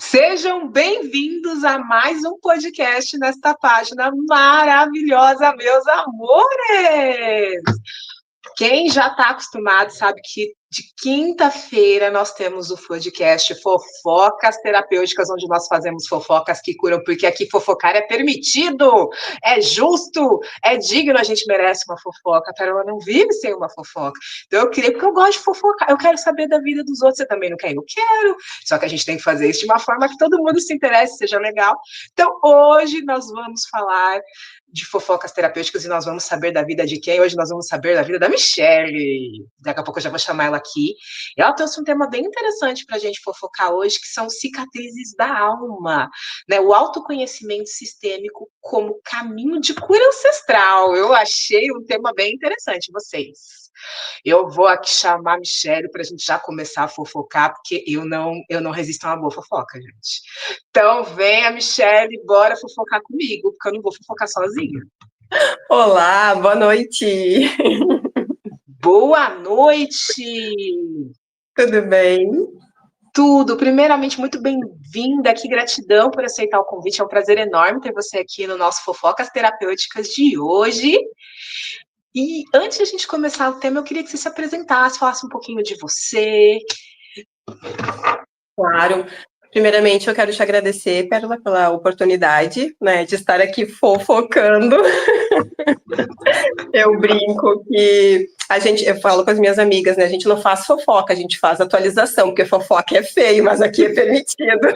Sejam bem-vindos a mais um podcast nesta página maravilhosa, meus amores! Quem já está acostumado sabe que de quinta-feira nós temos o podcast Fofocas Terapêuticas, onde nós fazemos fofocas que curam, porque aqui fofocar é permitido, é justo, é digno, a gente merece uma fofoca. A Carola não vive sem uma fofoca. Então eu queria, porque eu gosto de fofocar, eu quero saber da vida dos outros, você também não quer? Eu quero. Só que a gente tem que fazer isso de uma forma que todo mundo se interesse, seja legal. Então hoje nós vamos falar de fofocas terapêuticas e nós vamos saber da vida de quem? Hoje nós vamos saber da vida da Michelle. Daqui a pouco eu já vou chamar ela aqui. E ela trouxe um tema bem interessante para a gente fofocar hoje, que são cicatrizes da alma, né? O autoconhecimento sistêmico como caminho de cura ancestral. Eu achei um tema bem interessante, vocês. Eu vou aqui chamar a Michelle para a gente já começar a fofocar, porque eu não resisto a uma boa fofoca, gente. Então, vem a Michelle, bora fofocar comigo, porque eu não vou fofocar sozinha. Olá, boa noite. Boa noite! Tudo bem? Tudo. Primeiramente, muito bem-vinda, que gratidão por aceitar o convite. É um prazer enorme ter você aqui no nosso Fofocas Terapêuticas de hoje. E antes de a gente começar o tema, eu queria que você se apresentasse, falasse um pouquinho de você. Claro. Primeiramente, eu quero te agradecer, Pérola, pela oportunidade, né, de estar aqui fofocando. Eu brinco que eu falo com as minhas amigas, né, a gente não faz fofoca, a gente faz atualização, porque fofoca é feio, mas aqui é permitido.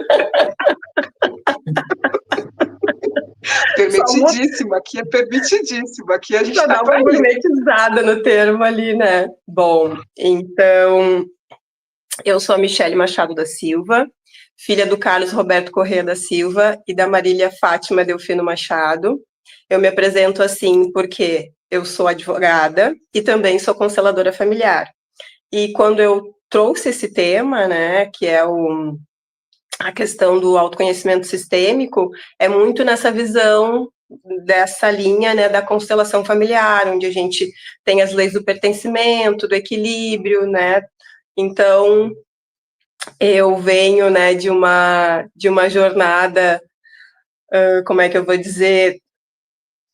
Permitidíssimo, aqui é permitidíssimo, aqui a gente tá para uma gourmetizada no termo ali, né? Bom, então, eu sou a Michelle Machado da Silva, filha do Carlos Roberto Corrêa da Silva e da Marília Fátima Delfino Machado. Eu me apresento assim porque eu sou advogada e também sou consteladora familiar. E quando eu trouxe esse tema, né, que é a questão do autoconhecimento sistêmico, é muito nessa visão dessa linha, né, da constelação familiar, onde a gente tem as leis do pertencimento, do equilíbrio, né. Então, eu venho, né, de uma jornada, como é que eu vou dizer,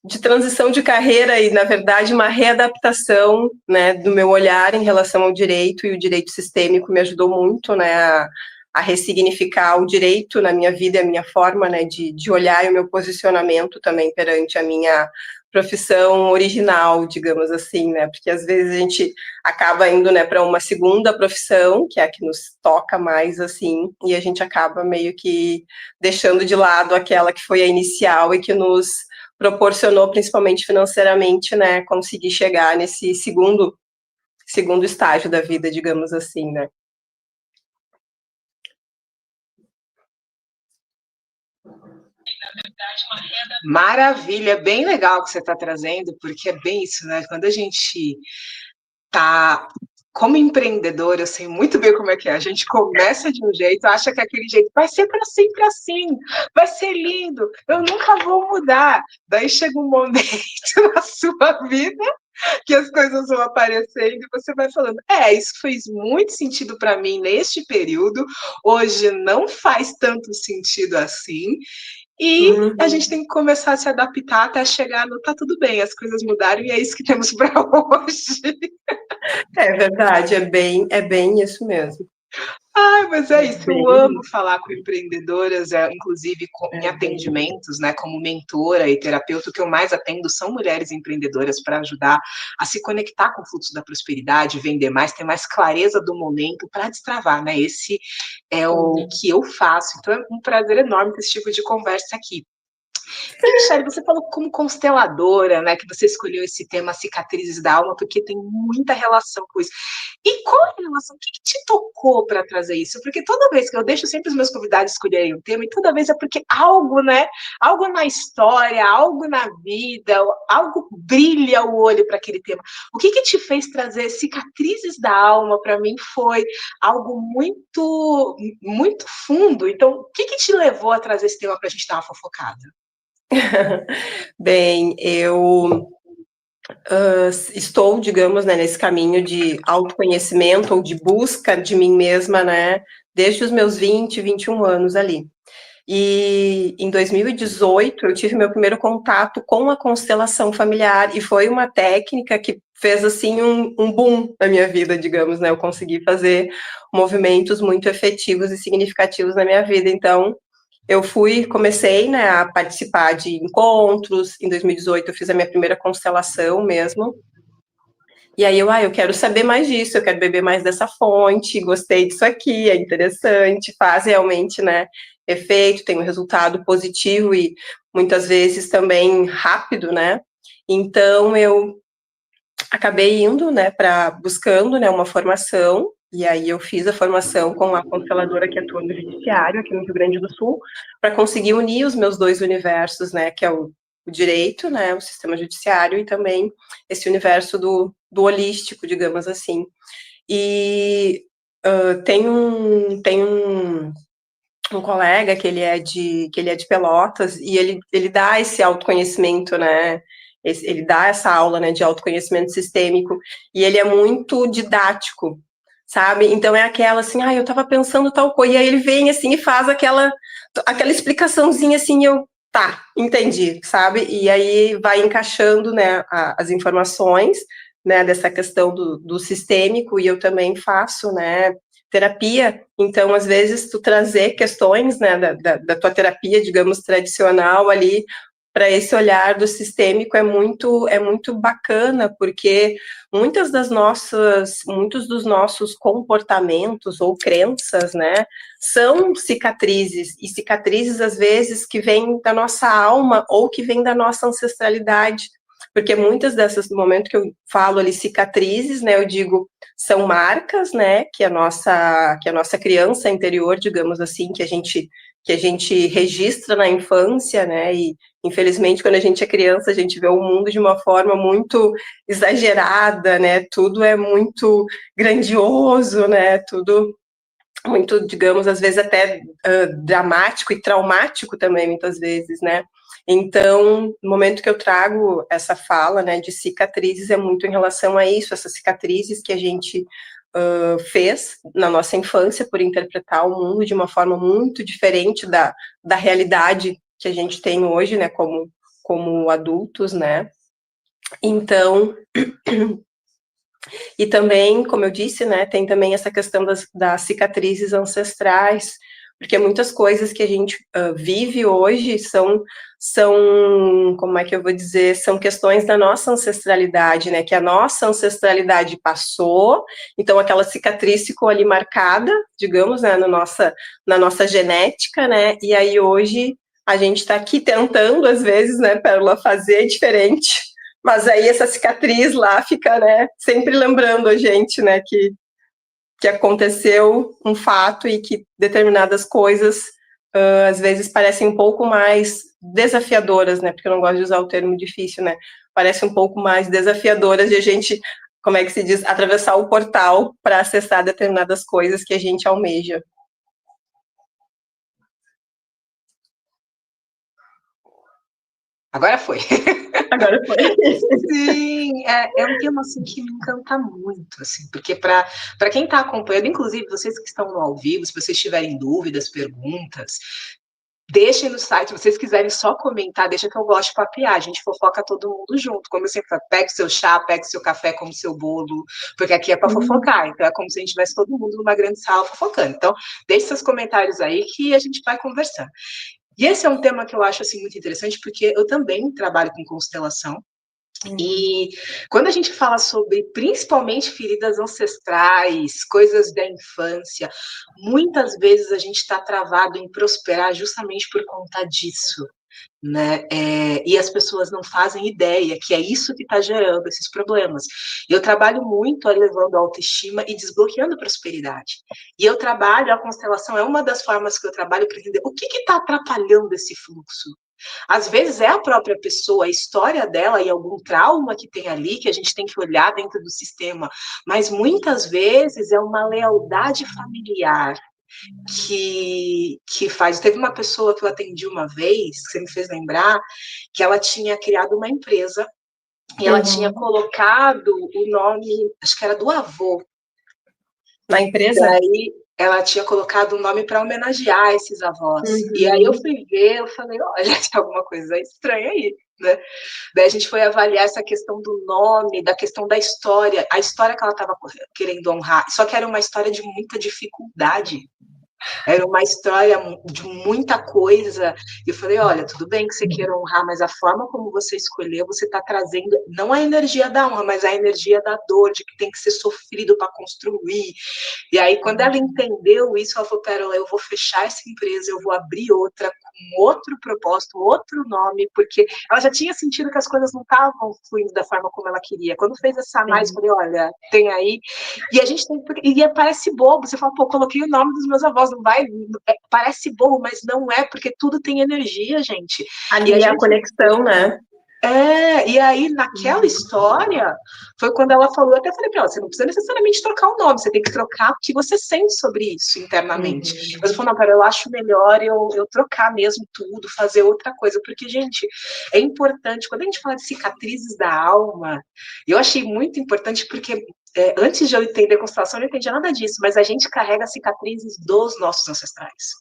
de transição de carreira e, na verdade, uma readaptação, né, do meu olhar em relação ao direito, e o direito sistêmico me ajudou muito, né, a ressignificar o direito na minha vida e a minha forma, né, de olhar e o meu posicionamento também perante a minha profissão original, digamos assim, né, porque às vezes a gente acaba indo, né, para uma segunda profissão, que é a que nos toca mais, assim, e a gente acaba meio que deixando de lado aquela que foi a inicial e que nos proporcionou, principalmente financeiramente, né, conseguir chegar nesse segundo estágio da vida, digamos assim, né. Maravilha, bem legal que você está trazendo, porque é bem isso, né? Quando a gente tá como empreendedor, eu sei muito bem como é que é. A gente começa de um jeito, acha que aquele jeito vai ser para sempre assim, vai ser lindo, eu nunca vou mudar. Daí chega um momento na sua vida que as coisas vão aparecendo e você vai falando, isso fez muito sentido para mim neste período, hoje não faz tanto sentido assim. E a gente tem que começar a se adaptar até chegar no tá tudo bem, as coisas mudaram e é isso que temos para hoje. É verdade, é bem isso mesmo. Ai, mas é isso, eu amo falar com empreendedoras, inclusive em atendimentos, né, como mentora e terapeuta, o que eu mais atendo são mulheres empreendedoras para ajudar a se conectar com o fluxo da prosperidade, vender mais, ter mais clareza do momento para destravar, né, esse é o que eu faço, então é um prazer enorme ter esse tipo de conversa aqui. E, Michelle, você falou como consteladora, né, que você escolheu esse tema cicatrizes da alma, porque tem muita relação com isso. E qual é a relação? O que te tocou para trazer isso? Porque toda vez que eu deixo sempre os meus convidados escolherem um tema, e toda vez é porque algo, né, algo na história, algo na vida, algo brilha o olho para aquele tema. O que te fez trazer cicatrizes da alma? Para mim foi algo muito, muito fundo. Então, o que te levou a trazer esse tema para a gente dar uma fofocada? Bem, eu estou, digamos, né, nesse caminho de autoconhecimento ou de busca de mim mesma, né, desde os meus 20, 21 anos ali. E em 2018 eu tive meu primeiro contato com a constelação familiar e foi uma técnica que fez assim um boom na minha vida, digamos, né? Eu consegui fazer movimentos muito efetivos e significativos na minha vida. Então, eu comecei, né, a participar de encontros. Em 2018 eu fiz a minha primeira constelação mesmo. E aí eu quero saber mais disso, eu quero beber mais dessa fonte, gostei disso aqui, é interessante, faz realmente, né, efeito, tem um resultado positivo e muitas vezes também rápido, né? Então eu acabei indo, né, buscando, né, uma formação, e aí eu fiz a formação com a consteladora que atua no judiciário aqui no Rio Grande do Sul, para conseguir unir os meus dois universos, né, que é o direito, né, o sistema judiciário e também esse universo do holístico, digamos assim. E tem um colega que ele é de Pelotas e ele dá esse autoconhecimento, né? Ele dá essa aula, né, de autoconhecimento sistêmico e ele é muito didático, sabe? Então é aquela assim, eu tava pensando tal coisa, e aí ele vem assim e faz aquela explicaçãozinha assim, tá, entendi, sabe? E aí vai encaixando, né, as informações, né, dessa questão do sistêmico, e eu também faço, né, terapia, então, às vezes, tu trazer questões, né, da tua terapia, digamos, tradicional ali, para esse olhar do sistêmico é muito bacana, porque muitos dos nossos comportamentos ou crenças, né, são cicatrizes, e cicatrizes, às vezes, que vêm da nossa alma ou que vêm da nossa ancestralidade, porque muitas dessas, no momento que eu falo ali cicatrizes, né, eu digo, são marcas, né, que a nossa criança interior, digamos assim, que a gente registra na infância, né, e infelizmente quando a gente é criança a gente vê o mundo de uma forma muito exagerada, né, tudo é muito grandioso, né, tudo muito, digamos, às vezes até dramático e traumático também, muitas vezes, né? Então, no momento que eu trago essa fala, né, de cicatrizes, é muito em relação a isso, essas cicatrizes que a gente fez na nossa infância por interpretar o mundo de uma forma muito diferente da realidade que a gente tem hoje, né, como adultos, né? Então, e também, como eu disse, né, tem também essa questão das cicatrizes ancestrais, porque muitas coisas que a gente vive hoje são, como é que eu vou dizer, são questões da nossa ancestralidade, né, que a nossa ancestralidade passou, então aquela cicatriz ficou ali marcada, digamos, né, na nossa genética, né, e aí hoje a gente está aqui tentando, às vezes, né, Pérola, fazer diferente, mas aí essa cicatriz lá fica, né, sempre lembrando a gente, né, que aconteceu um fato e que determinadas coisas às vezes parecem um pouco mais desafiadoras, né, porque eu não gosto de usar o termo difícil, né, parece um pouco mais desafiadoras de a gente, como é que se diz, atravessar o portal para acessar determinadas coisas que a gente almeja. Agora foi. Agora foi. Sim, é um tema assim que me encanta muito, assim, porque para quem está acompanhando, inclusive vocês que estão no ao vivo, se vocês tiverem dúvidas, perguntas, deixem no site, se vocês quiserem só comentar, deixa que eu gosto de papear, a gente fofoca todo mundo junto, como eu sempre falo, pegue seu chá, pegue seu café, come seu bolo, porque aqui é para fofocar, então é como se a gente tivesse todo mundo numa grande sala fofocando, então deixe seus comentários aí que a gente vai conversando. E esse é um tema que eu acho assim muito interessante, porque eu também trabalho com constelação. E quando a gente fala sobre, principalmente, feridas ancestrais, coisas da infância, muitas vezes a gente está travado em prosperar justamente por conta disso, né? E as pessoas não fazem ideia que é isso que está gerando esses problemas. Eu trabalho muito elevando a autoestima e desbloqueando a prosperidade. E eu trabalho, a constelação é uma das formas que eu trabalho para entender o que está atrapalhando esse fluxo. Às vezes é a própria pessoa, a história dela e algum trauma que tem ali que a gente tem que olhar dentro do sistema, mas muitas vezes é uma lealdade familiar que faz. Teve uma pessoa que eu atendi uma vez, que você me fez lembrar, que ela tinha criado uma empresa e ela tinha colocado o nome, acho que era do avô. Na empresa? Daí, ela tinha colocado um nome para homenagear esses avós. E aí eu fui ver, eu falei, olha, tem alguma coisa estranha aí, né? Daí a gente foi avaliar essa questão do nome, da questão da história, a história que ela estava querendo honrar, só que era uma história de muita dificuldade. Era uma história de muita coisa. E eu falei, olha, tudo bem que você queira honrar, mas a forma como você escolheu, você está trazendo não a energia da honra, mas a energia da dor, de que tem que ser sofrido para construir. E aí, quando ela entendeu isso, ela falou, Pérola, eu vou fechar essa empresa, eu vou abrir outra, com outro propósito, outro nome, porque ela já tinha sentido que as coisas não estavam fluindo da forma como ela queria. Quando fez essa análise, eu falei, olha, tem aí. E a gente tem. E parece bobo, você fala, pô, coloquei o nome dos meus avós, não vai. Parece bobo, mas não é, porque tudo tem energia, gente. Ali e a gente, a conexão, né? e aí naquela história foi quando ela falou, eu até falei para ela, você não precisa necessariamente trocar o nome, você tem que trocar o que você sente sobre isso internamente. Mas eu falei, não, cara, eu acho melhor eu trocar mesmo tudo, fazer outra coisa, porque, gente, é importante, quando a gente fala de cicatrizes da alma, eu achei muito importante porque antes de eu entender a constelação, eu não entendia nada disso, mas a gente carrega cicatrizes dos nossos ancestrais.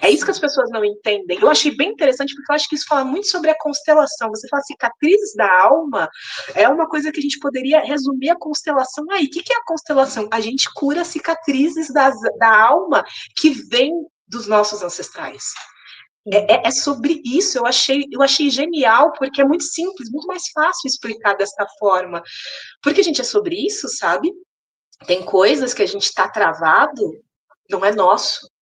É isso que as pessoas não entendem. Eu achei bem interessante, porque eu acho que isso fala muito sobre a constelação. Você fala cicatrizes da alma, é uma coisa que a gente poderia resumir a constelação aí. O que é a constelação? A gente cura cicatrizes da alma que vem dos nossos ancestrais. É sobre isso, eu achei genial, porque é muito simples, muito mais fácil explicar dessa forma. Porque, gente, é sobre isso, sabe? Tem coisas que a gente está travado, não é nosso.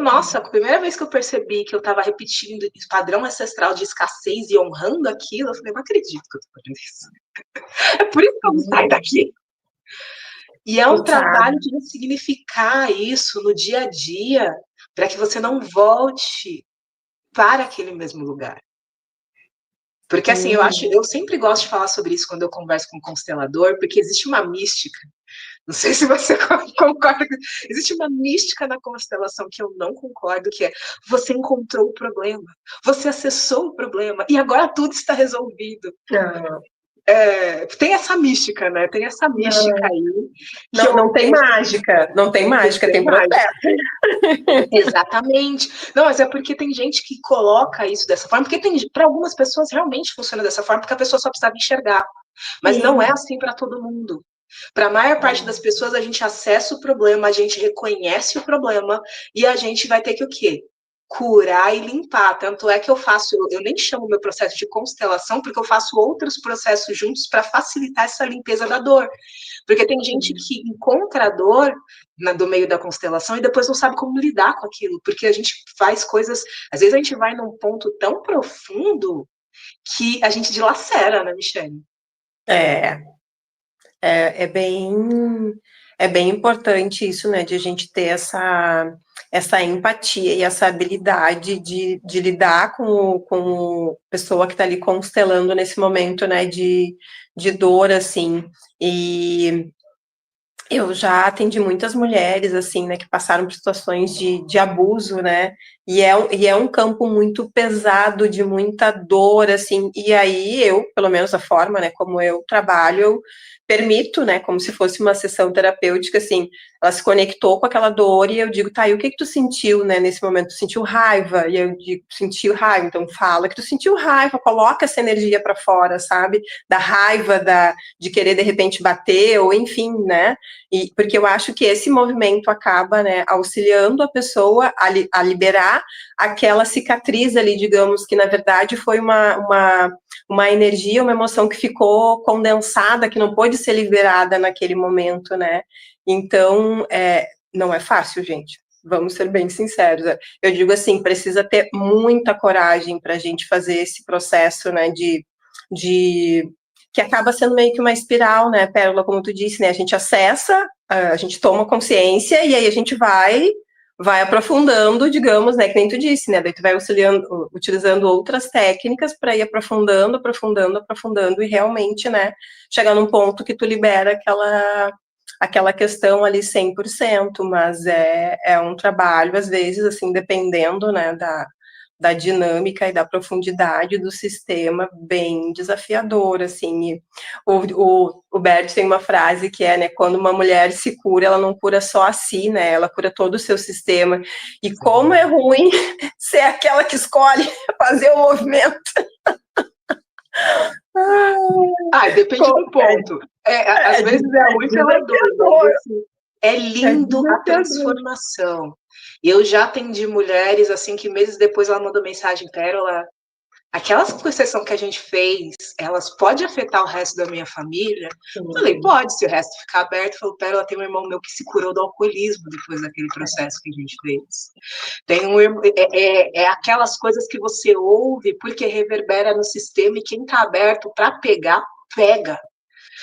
Nossa, a primeira vez que eu percebi que eu estava repetindo o padrão ancestral de escassez e honrando aquilo, eu falei, não acredito que eu estou fazendo isso. É por isso que eu não saio daqui. E é um trabalho de ressignificar isso no dia a dia, para que você não volte para aquele mesmo lugar. Porque, assim, eu sempre gosto de falar sobre isso quando eu converso com um constelador, porque existe uma mística. Não sei se você concorda. Existe uma mística na constelação que eu não concordo, que é você encontrou o problema, você acessou o problema e agora tudo está resolvido. Tem essa mística, né? Tem essa mística aí. Não tem mágica, não tem mágica, tem processo. Exatamente. Não, mas é porque tem gente que coloca isso dessa forma, porque para algumas pessoas realmente funciona dessa forma, porque a pessoa só precisava enxergar. Mas não é assim para todo mundo. Para a maior parte das pessoas, a gente acessa o problema, a gente reconhece o problema e a gente vai ter que o quê? Curar e limpar. Tanto é que eu nem chamo meu processo de constelação, porque eu faço outros processos juntos para facilitar essa limpeza da dor. Porque tem gente que encontra a dor do meio da constelação e depois não sabe como lidar com aquilo, porque a gente faz coisas, às vezes a gente vai num ponto tão profundo que a gente dilacera, né, Michele? É bem importante isso, né, de a gente ter essa empatia e essa habilidade de lidar com a pessoa que está ali constelando nesse momento, né, de dor, assim, e eu já atendi muitas mulheres, assim, né, que passaram por situações de abuso, né, e é um campo muito pesado, de muita dor, assim, e aí eu, pelo menos a forma, né, como eu trabalho, eu permito, né, como se fosse uma sessão terapêutica, assim, ela se conectou com aquela dor e eu digo, tá, e o que tu sentiu, né, nesse momento? Tu sentiu raiva? E eu digo, sentiu raiva, então fala que tu sentiu raiva, coloca essa energia para fora, sabe, da raiva, de querer de repente bater, ou enfim, né, e porque eu acho que esse movimento acaba, né, auxiliando a pessoa a liberar aquela cicatriz ali, digamos, que na verdade foi uma energia, uma emoção que ficou condensada, que não pôde ser liberada naquele momento, né? Então, não é fácil, gente. Vamos ser bem sinceros. Eu digo assim, precisa ter muita coragem para a gente fazer esse processo, né, que acaba sendo meio que uma espiral, né, Pérola, como tu disse, né, a gente acessa, a gente toma consciência e aí a gente vai aprofundando, digamos, né, que nem tu disse, né, daí tu vai auxiliando, utilizando outras técnicas para ir aprofundando e realmente, né, chegar num ponto que tu libera aquela questão ali 100%, mas é um trabalho, às vezes, assim, dependendo, né, da dinâmica e da profundidade do sistema bem desafiador, assim. E o Bert tem uma frase que é, né, quando uma mulher se cura, ela não cura só a si, né, ela cura todo o seu sistema. E como é ruim ser aquela que escolhe fazer o movimento. Depende do ponto. Às vezes é ruim pela dor, mas assim, é lindo a transformação. Eu já atendi mulheres assim que meses depois ela mandou mensagem: Pérola, aquelas concessão que a gente fez, elas podem afetar o resto da minha família? Eu falei, pode, se o resto ficar aberto. Falei, Pérola, tem um irmão meu que se curou do alcoolismo depois daquele processo que a gente fez. Tem um irmão, aquelas coisas que você ouve porque reverbera no sistema, e quem está aberto para pegar, pega.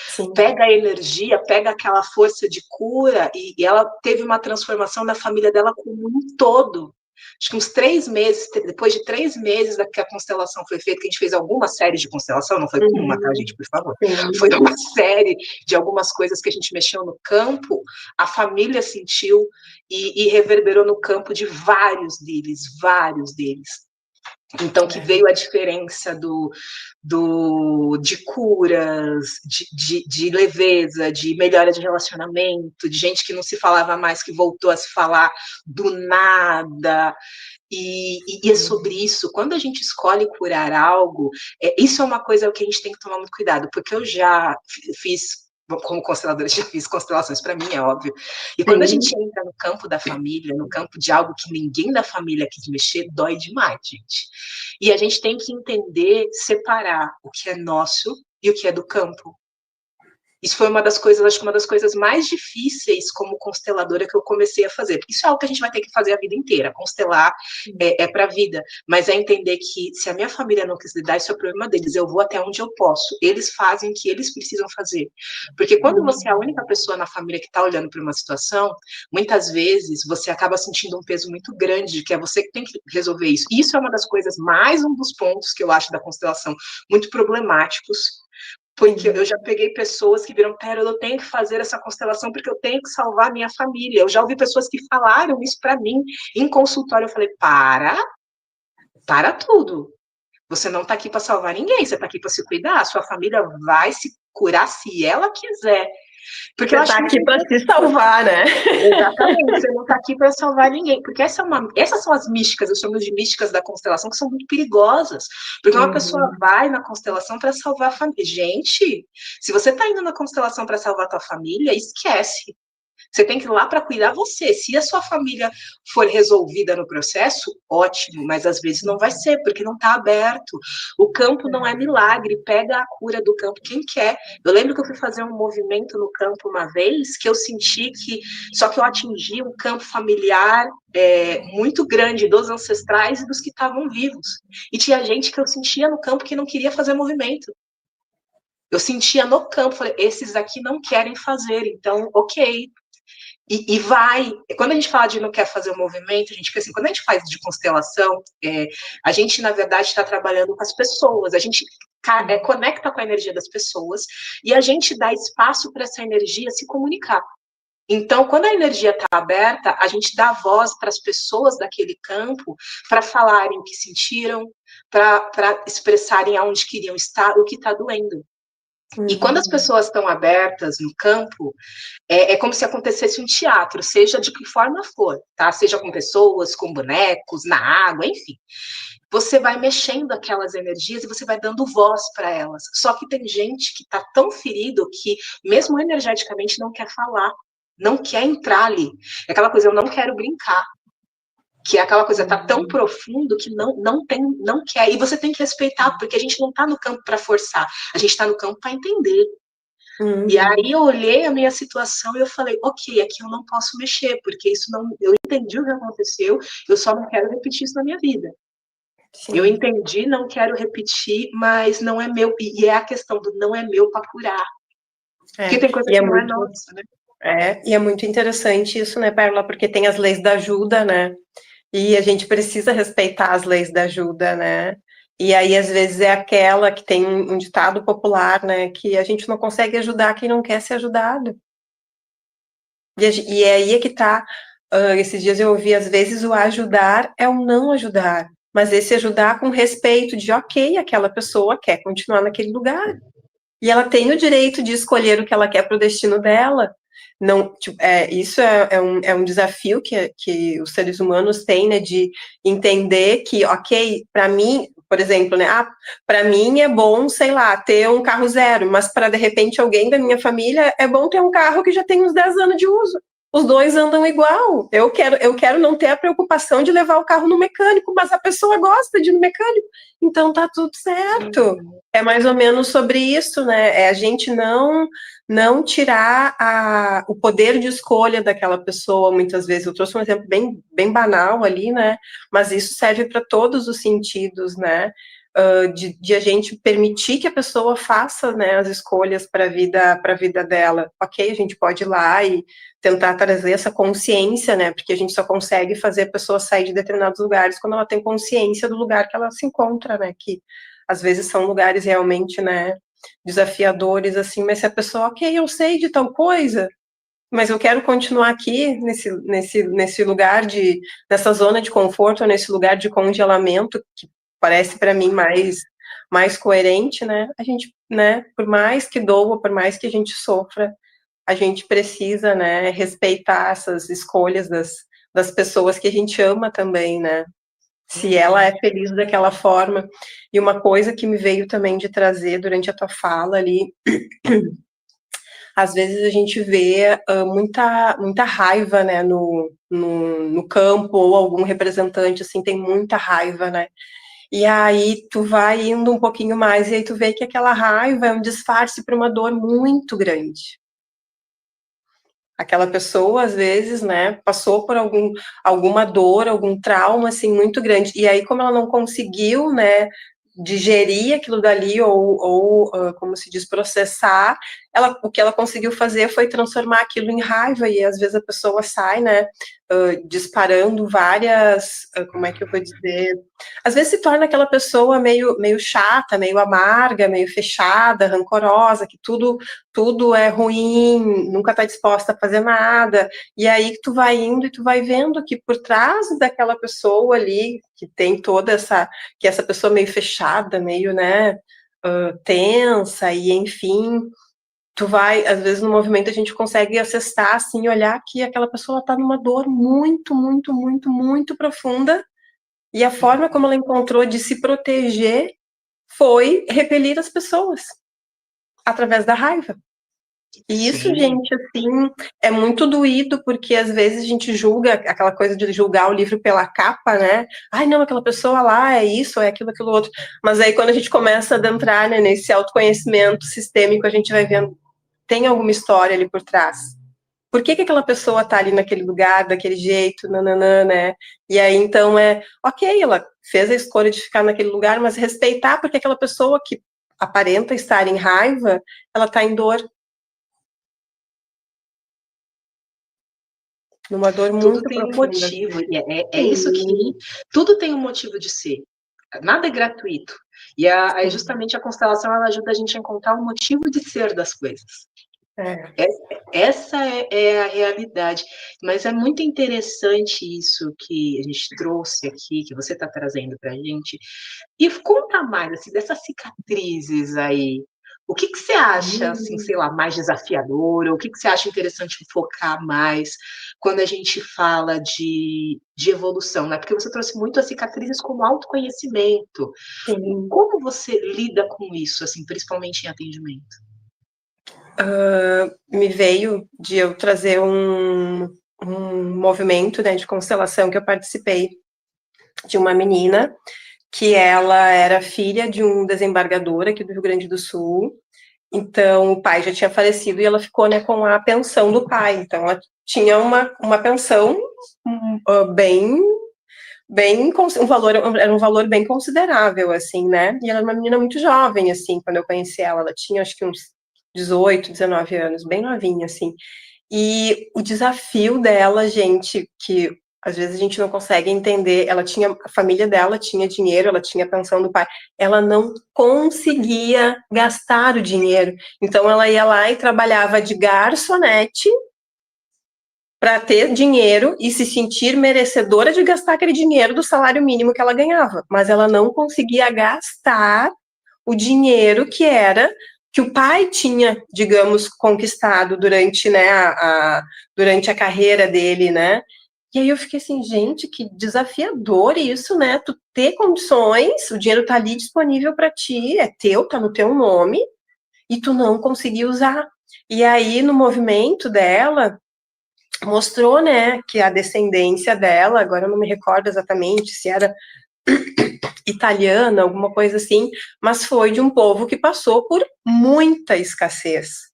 Sim. Pega a energia, pega aquela força de cura, e ela teve uma transformação da família dela como um todo. Acho que uns 3 meses, depois de 3 meses que a constelação foi feita, que a gente fez alguma série de constelação, não foi uma, tá, gente, por favor? Foi uma série de algumas coisas que a gente mexeu no campo, a família sentiu e reverberou no campo de vários deles. Então, que veio a diferença de curas, de leveza, de melhora de relacionamento, de gente que não se falava mais, que voltou a se falar do nada. E é sobre isso. Quando a gente escolhe curar algo, isso é uma coisa que a gente tem que tomar muito cuidado, porque eu já fiz, como consteladora, já fiz constelações, para mim é óbvio. E quando a gente entra no campo da família, no campo de algo que ninguém da família quis mexer, dói demais, gente. E a gente tem que entender, separar o que é nosso e o que é do campo. Isso foi uma das coisas, acho que uma das coisas mais difíceis como consteladora que eu comecei a fazer. Porque isso é algo que a gente vai ter que fazer a vida inteira. Constelar é para a vida. Mas é entender que se a minha família não quis lidar, isso é o problema deles. Eu vou até onde eu posso. Eles fazem o que eles precisam fazer. Porque quando você é a única pessoa na família que está olhando para uma situação, muitas vezes você acaba sentindo um peso muito grande, de que é você que tem que resolver isso. E isso é uma das coisas, mais um dos pontos que eu acho da constelação muito problemáticos. Porque eu já peguei pessoas que viram, Pérola, eu tenho que fazer essa constelação porque eu tenho que salvar a minha família. Eu já ouvi pessoas que falaram isso para mim em consultório. Eu falei, para tudo. Você não está aqui para salvar ninguém, você está aqui para se cuidar. A sua família vai se curar se ela quiser. Porque você está aqui para se salvar, né? Exatamente, você não está aqui para salvar ninguém. Porque essas são as místicas, eu chamo de místicas da constelação, que são muito perigosas. Porque uma pessoa vai na constelação para salvar a família. Gente, se você está indo na constelação para salvar a tua família, esquece. Você tem que ir lá para cuidar você. Se a sua família for resolvida no processo, ótimo, mas às vezes não vai ser, porque não está aberto. O campo não é milagre, pega a cura do campo quem quer. Eu lembro que eu fui fazer um movimento no campo uma vez, que eu senti que, só que eu atingi um campo familiar muito grande dos ancestrais e dos que estavam vivos. E tinha gente que eu sentia no campo que não queria fazer movimento. Eu sentia no campo, falei, esses aqui não querem fazer, então, ok. E vai, quando a gente fala de não quer fazer o movimento, a gente fica assim, quando a gente faz de constelação, a gente, na verdade, está trabalhando com as pessoas, a gente conecta com a energia das pessoas e a gente dá espaço para essa energia se comunicar. Então, quando a energia está aberta, a gente dá voz para as pessoas daquele campo para falarem o que sentiram, para expressarem aonde queriam estar, o que está doendo. E quando as pessoas estão abertas no campo, é como se acontecesse um teatro, seja de que forma for, tá? Seja com pessoas, com bonecos, na água, enfim. Você vai mexendo aquelas energias e você vai dando voz para elas. Só que tem gente que está tão ferido que, mesmo energeticamente, não quer falar, não quer entrar ali. É aquela coisa, eu não quero brincar. Que é aquela coisa, tá tão profundo que não quer. E você tem que respeitar, porque a gente não tá no campo para forçar, a gente tá no campo para entender. E aí eu olhei a minha situação e eu falei, ok, aqui eu não posso mexer, porque isso não, eu entendi o que aconteceu, eu só não quero repetir isso na minha vida. Sim. Eu entendi, não quero repetir, mas não é meu, e é a questão do não é meu para curar. Porque tem coisa que não é nossa, né? E é muito interessante isso, né, Pérola, porque tem as leis da ajuda, né? E a gente precisa respeitar as leis da ajuda, né? E aí, às vezes, é aquela que tem um ditado popular, né? Que a gente não consegue ajudar quem não quer ser ajudado. E é aí que tá. Esses dias eu ouvi, às vezes, o ajudar é o não ajudar. mas esse ajudar com respeito de, ok, aquela pessoa quer continuar naquele lugar, e ela tem o direito de escolher o que ela quer para o destino dela. Não, tipo, isso é um desafio que os seres humanos têm, né, de entender que, ok, para mim, por exemplo, né, para mim é bom, sei lá, ter um carro zero, mas para, de repente, alguém da minha família é bom ter um carro que já tem uns 10 anos de uso. Os dois andam igual. Eu quero não ter a preocupação de levar o carro no mecânico, mas a pessoa gosta de ir no mecânico, então tá tudo certo. É mais ou menos sobre isso, né? É a gente não tirar o poder de escolha daquela pessoa, muitas vezes. Eu trouxe um exemplo bem banal ali, né? Mas isso serve para todos os sentidos, né? De a gente permitir que a pessoa faça, né, as escolhas para a vida dela. Ok, a gente pode ir lá e tentar trazer essa consciência, né? Porque a gente só consegue fazer a pessoa sair de determinados lugares quando ela tem consciência do lugar que ela se encontra, né? Que às vezes são lugares realmente, né, desafiadores, assim, mas se a pessoa, ok, eu sei de tal coisa, mas eu quero continuar aqui nesse lugar nessa zona de conforto, nesse lugar de congelamento, que parece para mim mais coerente, né? A gente, né, por mais que doa, por mais que a gente sofra, a gente precisa, né, respeitar essas escolhas das pessoas que a gente ama também, né? Se ela é feliz daquela forma. E uma coisa que me veio também de trazer durante a tua fala ali, às vezes a gente vê muita raiva, né, no campo, ou algum representante, assim, tem muita raiva, né, e aí tu vai indo um pouquinho mais, e aí tu vê que aquela raiva é um disfarce para uma dor muito grande. Aquela pessoa, às vezes, né, passou por alguma dor, algum trauma, assim, muito grande, e aí como ela não conseguiu, né, digerir aquilo dali ou como se diz, processar, o que ela conseguiu fazer foi transformar aquilo em raiva, e às vezes a pessoa sai, né, disparando várias, como é que eu vou dizer, às vezes se torna aquela pessoa meio chata, meio amarga, meio fechada, rancorosa, que tudo é ruim, nunca está disposta a fazer nada, e aí tu vai indo e tu vai vendo que por trás daquela pessoa ali, que tem que essa pessoa meio fechada, meio, né, tensa, e enfim, tu vai, às vezes no movimento a gente consegue acessar, assim, olhar que aquela pessoa está numa dor muito, muito, muito, muito profunda, e a forma como ela encontrou de se proteger foi repelir as pessoas, através da raiva. E isso, Sim. gente, assim, é muito doído, porque às vezes a gente julga, aquela coisa de julgar o livro pela capa, né? Ai, não, aquela pessoa lá é isso, é aquilo outro. Mas aí quando a gente começa a adentrar, né, nesse autoconhecimento sistêmico, a gente vai vendo, tem alguma história ali por trás. Por que aquela pessoa tá ali naquele lugar, daquele jeito, nananã, né? E aí, então, ok, ela fez a escolha de ficar naquele lugar, mas respeitar, porque aquela pessoa que aparenta estar em raiva, ela tá em dor, numa dor Tudo muito tem um profunda. motivo, e é isso que Sim, tudo tem um motivo de ser. Nada é gratuito. E sim. justamente a constelação ela ajuda a gente a encontrar o motivo de ser das coisas. É. Essa é a realidade. Mas é muito interessante isso que a gente trouxe aqui, que você está trazendo para a gente. E conta mais assim, dessas cicatrizes aí. O que você acha, assim, sei lá, mais desafiador? Ou o que você acha interessante focar mais quando a gente fala de evolução, né? Porque você trouxe muito as cicatrizes como autoconhecimento. Sim. Como você lida com isso, assim, principalmente em atendimento? Me veio de eu trazer um movimento, né, de constelação que eu participei, de uma menina que ela era filha de um desembargador aqui do Rio Grande do Sul. Então o pai já tinha falecido e ela ficou, né, com a pensão do pai. Então ela tinha uma pensão bem um valor, era um valor bem considerável, assim, né? E ela era uma menina muito jovem, assim, quando eu conheci ela. Ela tinha, acho que uns 18, 19 anos, bem novinha, assim. E o desafio dela, gente, que às vezes a gente não consegue entender, a família dela tinha dinheiro, ela tinha a pensão do pai, ela não conseguia gastar o dinheiro. Então ela ia lá e trabalhava de garçonete para ter dinheiro e se sentir merecedora de gastar aquele dinheiro do salário mínimo que ela ganhava, mas ela não conseguia gastar o dinheiro que o pai tinha, digamos, conquistado durante, né, durante a carreira dele, né? E aí eu fiquei assim, gente, que desafiador isso, né? Tu ter condições, o dinheiro tá ali disponível para ti, é teu, tá no teu nome, e tu não conseguir usar. E aí, no movimento dela, mostrou, né, que a descendência dela, agora eu não me recordo exatamente se era italiana, alguma coisa assim, mas foi de um povo que passou por muita escassez.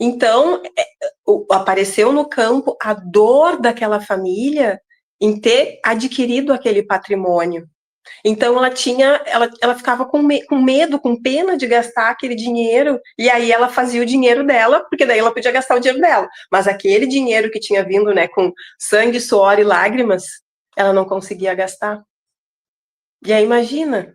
Então, apareceu no campo a dor daquela família em ter adquirido aquele patrimônio. Então ela ficava com medo, com pena de gastar aquele dinheiro, e aí ela fazia o dinheiro dela, porque daí ela podia gastar o dinheiro dela. Mas aquele dinheiro que tinha vindo, né, com sangue, suor e lágrimas, ela não conseguia gastar. E aí imagina.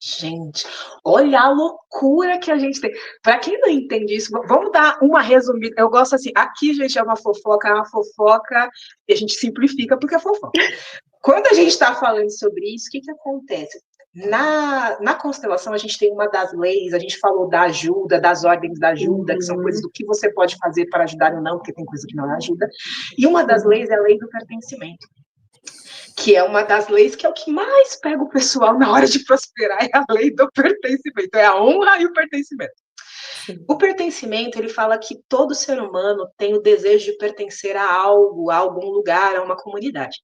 Gente, olha a loucura que a gente tem. Para quem não entende isso, vamos dar uma resumida. Eu gosto assim, aqui, gente, é uma fofoca e a gente simplifica porque é fofoca. Quando a gente está falando sobre isso, o que acontece? Na constelação, a gente tem uma das leis, a gente falou da ajuda, das ordens da ajuda, que são coisas do que você pode fazer para ajudar ou não, porque tem coisa que não ajuda. E uma das leis é a lei do pertencimento, que é uma das leis que é o que mais pega o pessoal na hora de prosperar, é a lei do pertencimento, é a honra e o pertencimento. O pertencimento, ele fala que todo ser humano tem o desejo de pertencer a algo, a algum lugar, a uma comunidade.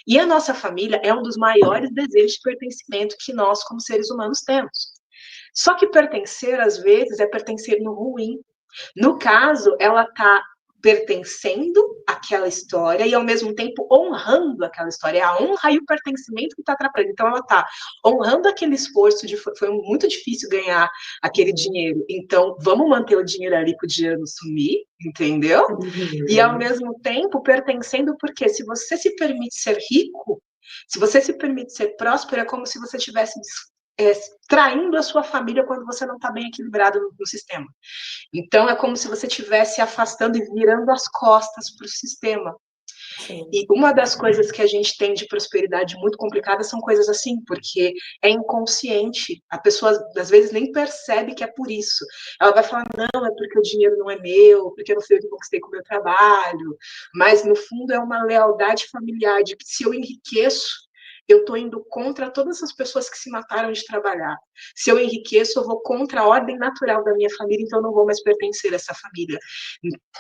E a nossa família é um dos maiores desejos de pertencimento que nós, como seres humanos, temos. Só que pertencer, às vezes, é pertencer no ruim. No caso, ela está pertencendo àquela história e, ao mesmo tempo, honrando aquela história. É a honra e o pertencimento que está atrapalhando. Então, ela está honrando aquele esforço de foi muito difícil ganhar aquele dinheiro. Então, vamos manter o dinheiro ali para o dinheiro não sumir, entendeu? E, ao mesmo tempo, pertencendo, porque se você se permite ser rico, se você se permite ser próspero, é como se você estivesse traindo a sua família quando você não está bem equilibrado no sistema. Então, é como se você estivesse afastando e virando as costas para o sistema. Sim. E uma das coisas que a gente tem de prosperidade muito complicada são coisas assim, porque é inconsciente. A pessoa, às vezes, nem percebe que é por isso. Ela vai falar, não, é porque o dinheiro não é meu, porque eu não fui eu que conquistei com o meu trabalho. Mas, no fundo, é uma lealdade familiar de que se eu enriqueço, eu estou indo contra todas as pessoas que se mataram de trabalhar. Se eu enriqueço, eu vou contra a ordem natural da minha família, então eu não vou mais pertencer a essa família.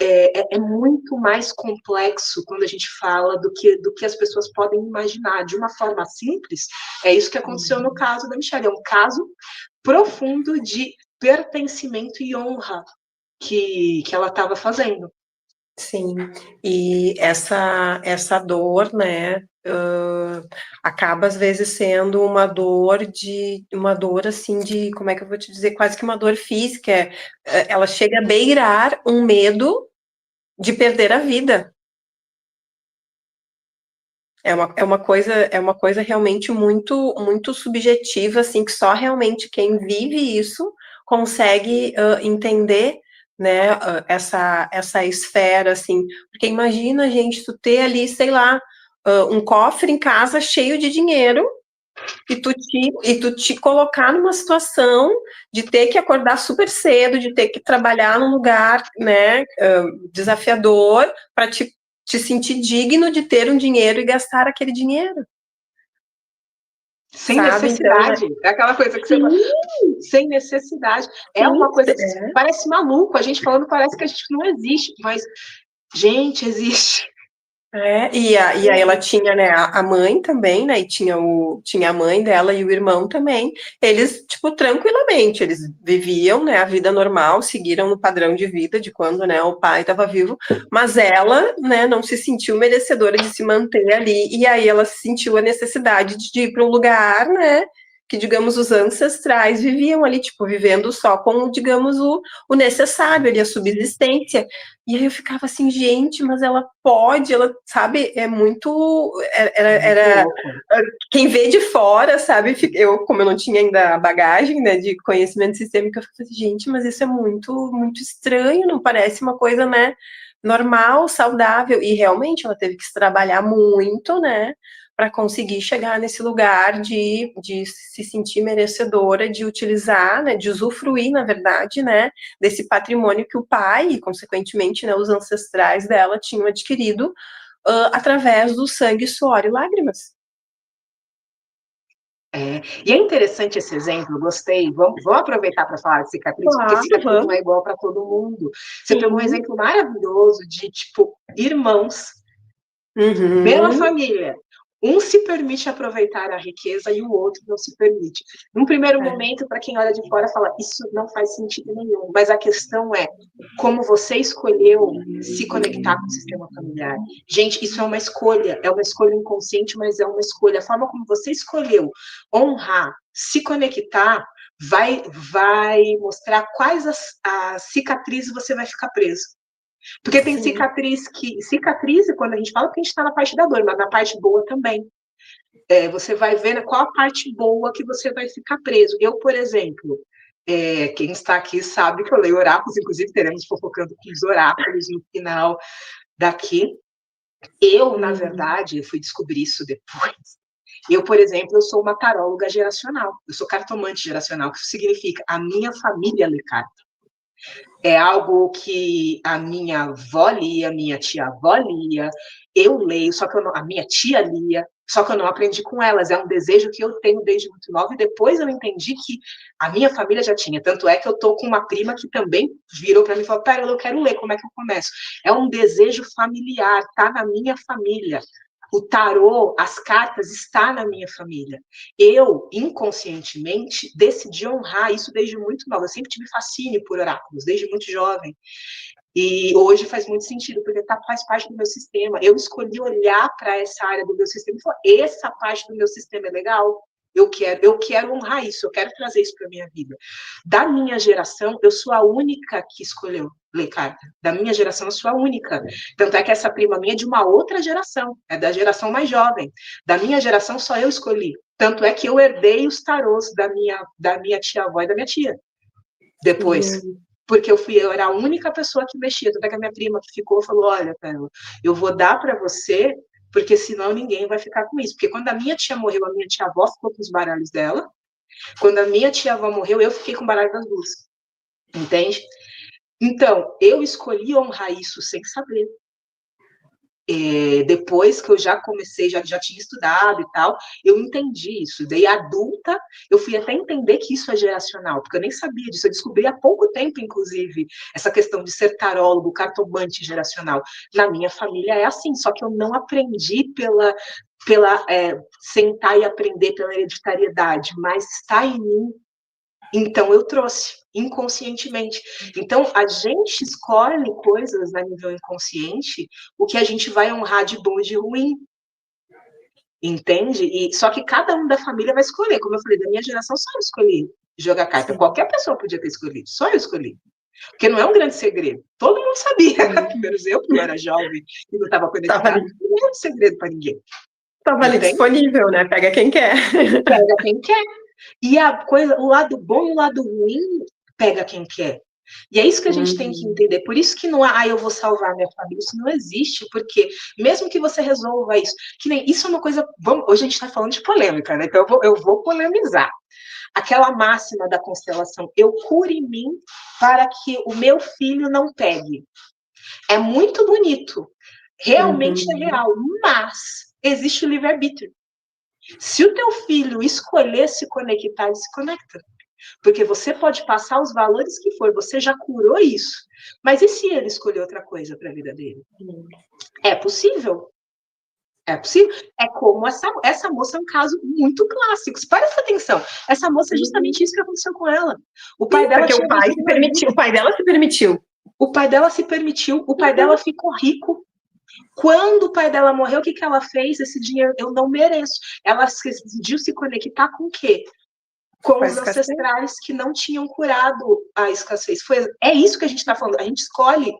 É muito mais complexo quando a gente fala do que as pessoas podem imaginar. De uma forma simples, é isso que aconteceu no caso da Michelle. É um caso profundo de pertencimento e honra que ela estava fazendo. Sim, e essa dor, né, acaba às vezes sendo uma dor assim de, como é que eu vou te dizer, quase que uma dor física, ela chega a beirar um medo de perder a vida. É uma coisa realmente muito subjetiva, assim, que só realmente quem vive isso consegue entender, né, essa esfera, assim, porque imagina, gente, tu ter ali, sei lá, um cofre em casa cheio de dinheiro e tu te colocar numa situação de ter que acordar super cedo, de ter que trabalhar num lugar, né, desafiador, para te sentir digno de ter um dinheiro e gastar aquele dinheiro. Sem necessidade. Então, é aquela coisa que você fala, sem necessidade. É uma coisa que parece maluco. A gente falando parece que a gente não existe, mas, gente, existe. E aí ela tinha, né, a mãe também, né, e tinha a mãe dela e o irmão também, eles, tipo, tranquilamente, eles viviam, né, a vida normal, seguiram no padrão de vida de quando, né, o pai estava vivo, mas ela, né, não se sentiu merecedora de se manter ali, e aí ela sentiu a necessidade de ir para um lugar, né, que, digamos, os ancestrais viviam ali, tipo, vivendo só com, digamos, o necessário ali, a subsistência. E aí eu ficava assim, gente, mas ela pode, ela, sabe, é muito... Era quem vê de fora, sabe, como eu não tinha ainda a bagagem, né, de conhecimento sistêmico, eu ficava assim, gente, mas isso é muito estranho, não parece uma coisa, né, normal, saudável, e realmente ela teve que se trabalhar muito, né, para conseguir chegar nesse lugar de se sentir merecedora, de utilizar, né, de usufruir, na verdade, né, desse patrimônio que o pai e, consequentemente, né, os ancestrais dela tinham adquirido através do sangue, suor e lágrimas. E é interessante esse exemplo, gostei. Vamos aproveitar para falar de cicatriz, porque cicatriz não é igual para todo mundo. Você pegou um exemplo maravilhoso de, tipo, irmãos, pela família. Um se permite aproveitar a riqueza e o outro não se permite. Num primeiro momento, para quem olha de fora, fala, isso não faz sentido nenhum. Mas a questão é como você escolheu se conectar com o sistema familiar. Gente, isso é uma escolha inconsciente, mas é uma escolha. A forma como você escolheu honrar, se conectar, vai mostrar quais as cicatrizes você vai ficar preso. Porque tem cicatriz quando a gente fala que a gente está na parte da dor, mas na parte boa também. Você vai ver qual a parte boa que você vai ficar preso. Eu, por exemplo, quem está aqui sabe que eu leio oráculos, inclusive teremos fofocando com os oráculos no final daqui. Eu, na verdade, fui descobrir isso depois. Eu, por exemplo, eu sou uma taróloga geracional. Eu sou cartomante geracional, que significa a minha família lê carta. É algo que a minha avó lia, minha tia-avó lia, eu leio, só que a minha tia lia, só que eu não aprendi com elas. É um desejo que eu tenho desde muito nova, e depois eu entendi que a minha família já tinha. Tanto é que eu tô com uma prima que também virou para mim e falou, pera, eu quero ler, como é que eu começo? É um desejo familiar, tá na minha família. O tarô, as cartas, está na minha família. Eu, inconscientemente, decidi honrar isso desde muito nova. Eu sempre tive fascínio por oráculos, desde muito jovem. E hoje faz muito sentido, porque faz parte do meu sistema. Eu escolhi olhar para essa área do meu sistema e falar, essa parte do meu sistema é legal. Eu quero honrar isso, eu quero trazer isso para a minha vida. Da minha geração, eu sou a única que escolheu ler carta. Da minha geração, eu sou a única. Tanto é que essa prima minha é de uma outra geração, é da geração mais jovem. Da minha geração, só eu escolhi. Tanto é que eu herdei os tarôs da minha tia-avó e da minha tia. Depois. Porque eu era a única pessoa que mexia. Tanto é que a minha prima que ficou falou, olha, Pérola, eu vou dar para você, porque senão ninguém vai ficar com isso. Porque quando a minha tia morreu, a minha tia-avó ficou com os baralhos dela. Quando a minha tia-avó morreu, eu fiquei com o baralho das duas. Entende? Então, eu escolhi honrar isso sem saber. Depois que eu já comecei, já tinha estudado e tal, eu entendi isso. Daí, adulta, eu fui até entender que isso é geracional, porque eu nem sabia disso. Eu descobri há pouco tempo, inclusive, essa questão de ser tarólogo, cartomante geracional. Na minha família é assim, só que eu não aprendi pela sentar e aprender pela hereditariedade, mas está em mim. Então, eu trouxe inconscientemente. Então, a gente escolhe coisas a nível inconsciente, o que a gente vai honrar de bom e de ruim. Entende? Só que cada um da família vai escolher. Como eu falei, da minha geração, só eu escolhi jogar carta. Sim. Qualquer pessoa podia ter escolhido, só eu escolhi. Porque não é um grande segredo. Todo mundo sabia. Menos eu, que eu era jovem e não estava conectado. Não é um segredo para ninguém. Estava ali disponível, né? Pega quem quer. Pega quem quer. E o lado bom e o lado ruim, pega quem quer. E é isso que a gente tem que entender. Por isso que não há, eu vou salvar minha família. Isso não existe, porque mesmo que você resolva isso, que nem isso é uma coisa. Hoje a gente está falando de polêmica, né? Então eu vou polemizar. Aquela máxima da constelação, eu curo em mim para que o meu filho não pegue. É muito bonito. Realmente é real. Mas existe o livre-arbítrio. Se o teu filho escolher se conectar, ele se conecta. Porque você pode passar os valores que for, você já curou isso. Mas e se ele escolher outra coisa para a vida dele? É possível. É possível. É como essa moça é um caso muito clássico. Presta atenção. Essa moça é justamente isso que aconteceu com ela. O pai dela porque o pai se permitiu. O pai dela se permitiu. O pai dela se permitiu. O pai dela ficou rico. Quando o pai dela morreu, o que ela fez? Esse dinheiro eu não mereço. Ela decidiu se conectar com o quê? Com os ancestrais que não tinham curado a escassez. É isso que a gente está falando. A gente escolhe.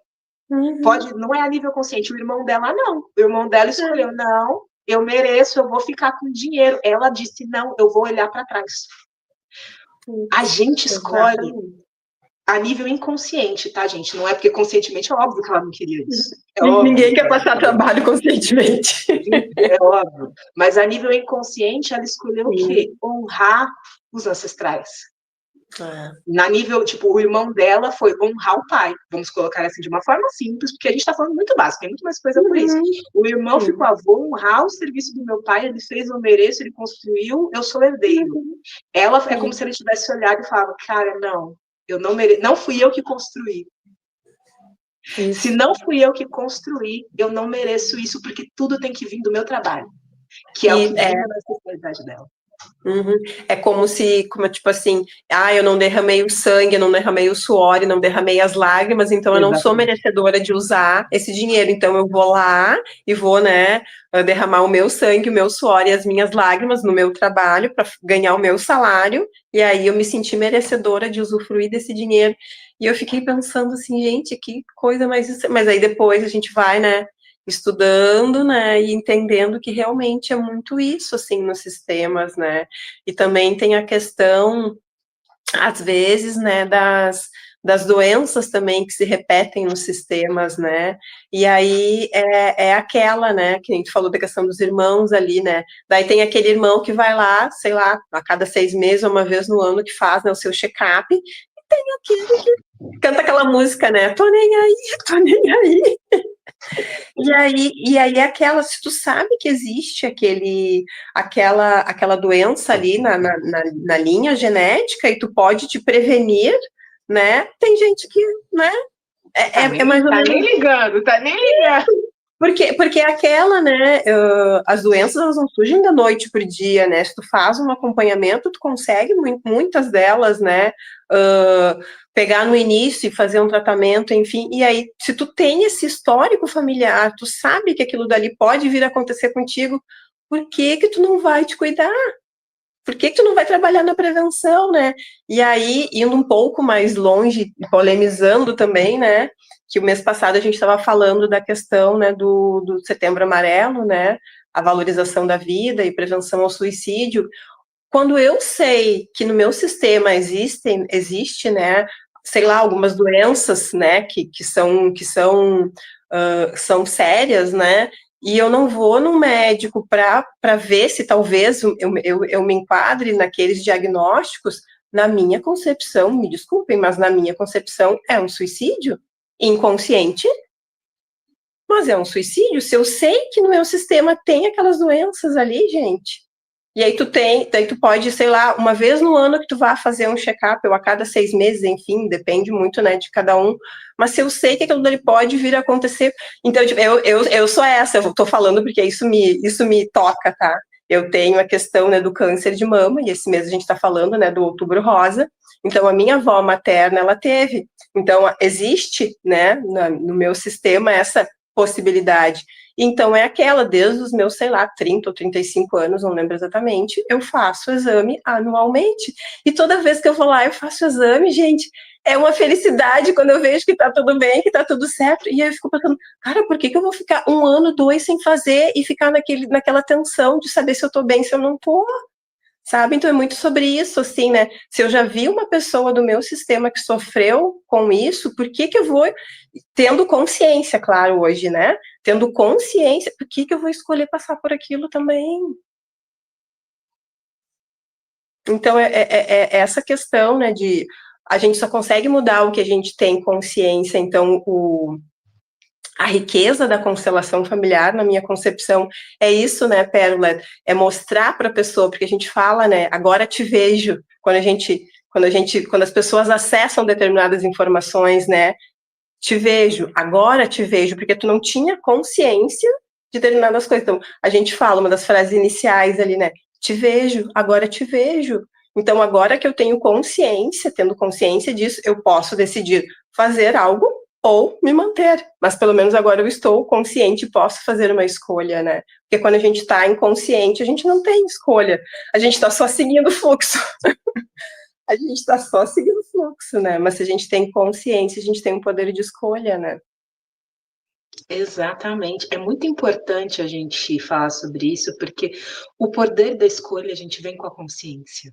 Não é a nível consciente. O irmão dela, não. O irmão dela escolheu, não, eu mereço, eu vou ficar com dinheiro. Ela disse, não, eu vou olhar para trás. A gente escolhe. a nível inconsciente, tá, gente? Não é porque conscientemente é óbvio que ela não queria isso. É Ninguém óbvio. quer passar trabalho conscientemente. É óbvio. Mas a nível inconsciente, ela escolheu o quê? Honrar os ancestrais. Na nível, tipo, o irmão dela foi honrar o pai. Vamos colocar assim de uma forma simples, porque a gente está falando muito básico, tem muito mais coisa por isso. O irmão ficou, vou honrar o serviço do meu pai, ele fez, eu mereço, ele construiu, eu sou herdeiro. Ela é como se ele tivesse olhado e falado, cara, não, eu não mereço, não fui eu que construí. Isso. Se não fui eu que construí, eu não mereço isso, porque tudo tem que vir do meu trabalho, que é o que vinha na especialidade dela. É como se, tipo assim, eu não derramei o sangue, eu não derramei o suor, eu não derramei as lágrimas, então eu não sou merecedora de usar esse dinheiro, então eu vou lá e vou, né, derramar o meu sangue, o meu suor e as minhas lágrimas no meu trabalho para ganhar o meu salário, e aí eu me senti merecedora de usufruir desse dinheiro. E eu fiquei pensando assim, gente, que coisa mais... Mas aí depois a gente vai, né, estudando, né, e entendendo que realmente é muito isso, assim, nos sistemas, né, e também tem a questão, às vezes, né, das doenças também que se repetem nos sistemas, né, e aí é aquela, né, que a gente falou da questão dos irmãos ali, né, daí tem aquele irmão que vai lá, sei lá, a cada 6 meses ou uma vez no ano que faz, né, o seu check-up, e tem aquele que canta aquela música, né, tô nem aí, tô nem aí. E aí aquela, se tu sabe que existe aquela doença ali na linha genética e tu pode te prevenir, né? Tem gente que, né? É mais ou menos. Tá nem ligando. Porque aquela, né, as doenças elas não surgem da noite para o dia, né? Se tu faz um acompanhamento, tu consegue muitas delas, né, pegar no início e fazer um tratamento, enfim. E aí, se tu tem esse histórico familiar, tu sabe que aquilo dali pode vir a acontecer contigo, por que que tu não vai te cuidar? Por que que tu não vai trabalhar na prevenção, né? E aí, indo um pouco mais longe, polemizando também, né? Que o mês passado a gente estava falando da questão, né, do Setembro Amarelo, né? A valorização da vida e prevenção ao suicídio. Quando eu sei que no meu sistema existe, né? Sei lá, algumas doenças, né? Que são sérias, né? E eu não vou no médico para ver se talvez eu me enquadre naqueles diagnósticos, na minha concepção, me desculpem, mas na minha concepção é um suicídio inconsciente, mas é um suicídio. Se eu sei que no meu sistema tem aquelas doenças ali, gente, e aí daí tu pode, sei lá, uma vez no ano que tu vá fazer um check-up, ou a cada 6 meses, enfim, depende muito, né, de cada um, mas se eu sei que aquilo ali pode vir a acontecer, então, tipo, eu sou essa, eu tô falando porque isso me toca, tá? Eu tenho a questão, né, do câncer de mama, e esse mês a gente tá falando, né, do Outubro Rosa, então a minha avó materna, ela teve, então existe, né, no meu sistema essa possibilidade. Então, é aquela, desde os meus, sei lá, 30 ou 35 anos, não lembro exatamente, eu faço o exame anualmente. E toda vez que eu vou lá, eu faço o exame, gente, é uma felicidade quando eu vejo que tá tudo bem, que tá tudo certo. E aí eu fico pensando, cara, por que eu vou ficar 1 ano, 2 sem fazer e ficar naquela tensão de saber se eu tô bem, se eu não tô? Sabe? Então é muito sobre isso, assim, né? Se eu já vi uma pessoa do meu sistema que sofreu com isso, por que eu vou, tendo consciência, claro, hoje, né? Tendo consciência, por que eu vou escolher passar por aquilo também? Então é essa questão, né, de a gente só consegue mudar o que a gente tem consciência, então a riqueza da constelação familiar, na minha concepção, é isso, né, Pérola? É mostrar para a pessoa, porque a gente fala, né, agora te vejo, quando as pessoas acessam determinadas informações, né, te vejo, agora te vejo, porque tu não tinha consciência de determinadas coisas. Então, a gente fala, uma das frases iniciais ali, né, te vejo, agora te vejo. Então, agora que eu tenho consciência, tendo consciência disso, eu posso decidir fazer algo ou me manter. Mas pelo menos agora eu estou consciente e posso fazer uma escolha, né? Porque quando a gente está inconsciente, a gente não tem escolha. A gente está só seguindo o fluxo. A gente está só seguindo o fluxo, né? Mas se a gente tem consciência, a gente tem um poder de escolha, né? Exatamente. É muito importante a gente falar sobre isso, porque o poder da escolha a gente vem com a consciência.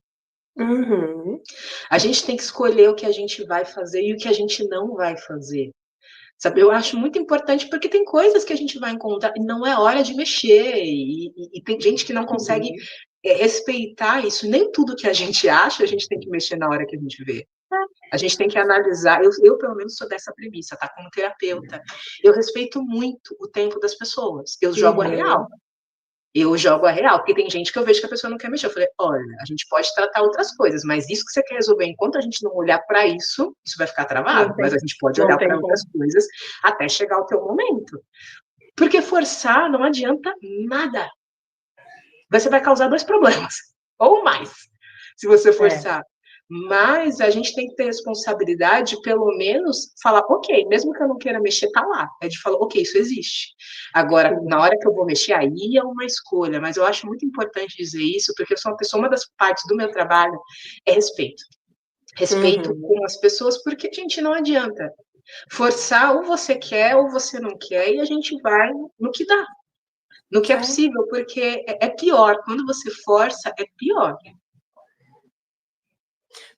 Uhum. A gente tem que escolher o que a gente vai fazer e o que a gente não vai fazer. Sabe, eu acho muito importante porque tem coisas que a gente vai encontrar e não é hora de mexer. E tem gente que não consegue respeitar isso. Nem tudo que a gente acha, a gente tem que mexer na hora que a gente vê. A gente tem que analisar. Eu pelo menos, sou dessa premissa, tá? Como terapeuta. Eu respeito muito o tempo das pessoas. Eu jogo a real. Eu jogo a real, porque tem gente que eu vejo que a pessoa não quer mexer. Eu falei, olha, a gente pode tratar outras coisas, mas isso que você quer resolver, enquanto a gente não olhar para isso, isso vai ficar travado. Mas a gente pode Não olhar tem para como. outras coisas até chegar ao teu momento. Porque forçar não adianta nada. Você vai causar 2 problemas, ou mais, se você forçar. Mas a gente tem que ter responsabilidade, pelo menos falar, ok, mesmo que eu não queira mexer, tá lá. É de falar, ok, isso existe. Agora, na hora que eu vou mexer, aí é uma escolha. Mas eu acho muito importante dizer isso, porque eu sou uma pessoa, uma das partes do meu trabalho é respeito. Respeito com as pessoas, porque, gente, não adianta. Forçar, ou você quer, ou você não quer, e a gente vai no que dá. No que é possível, porque é pior. Quando você força, é pior.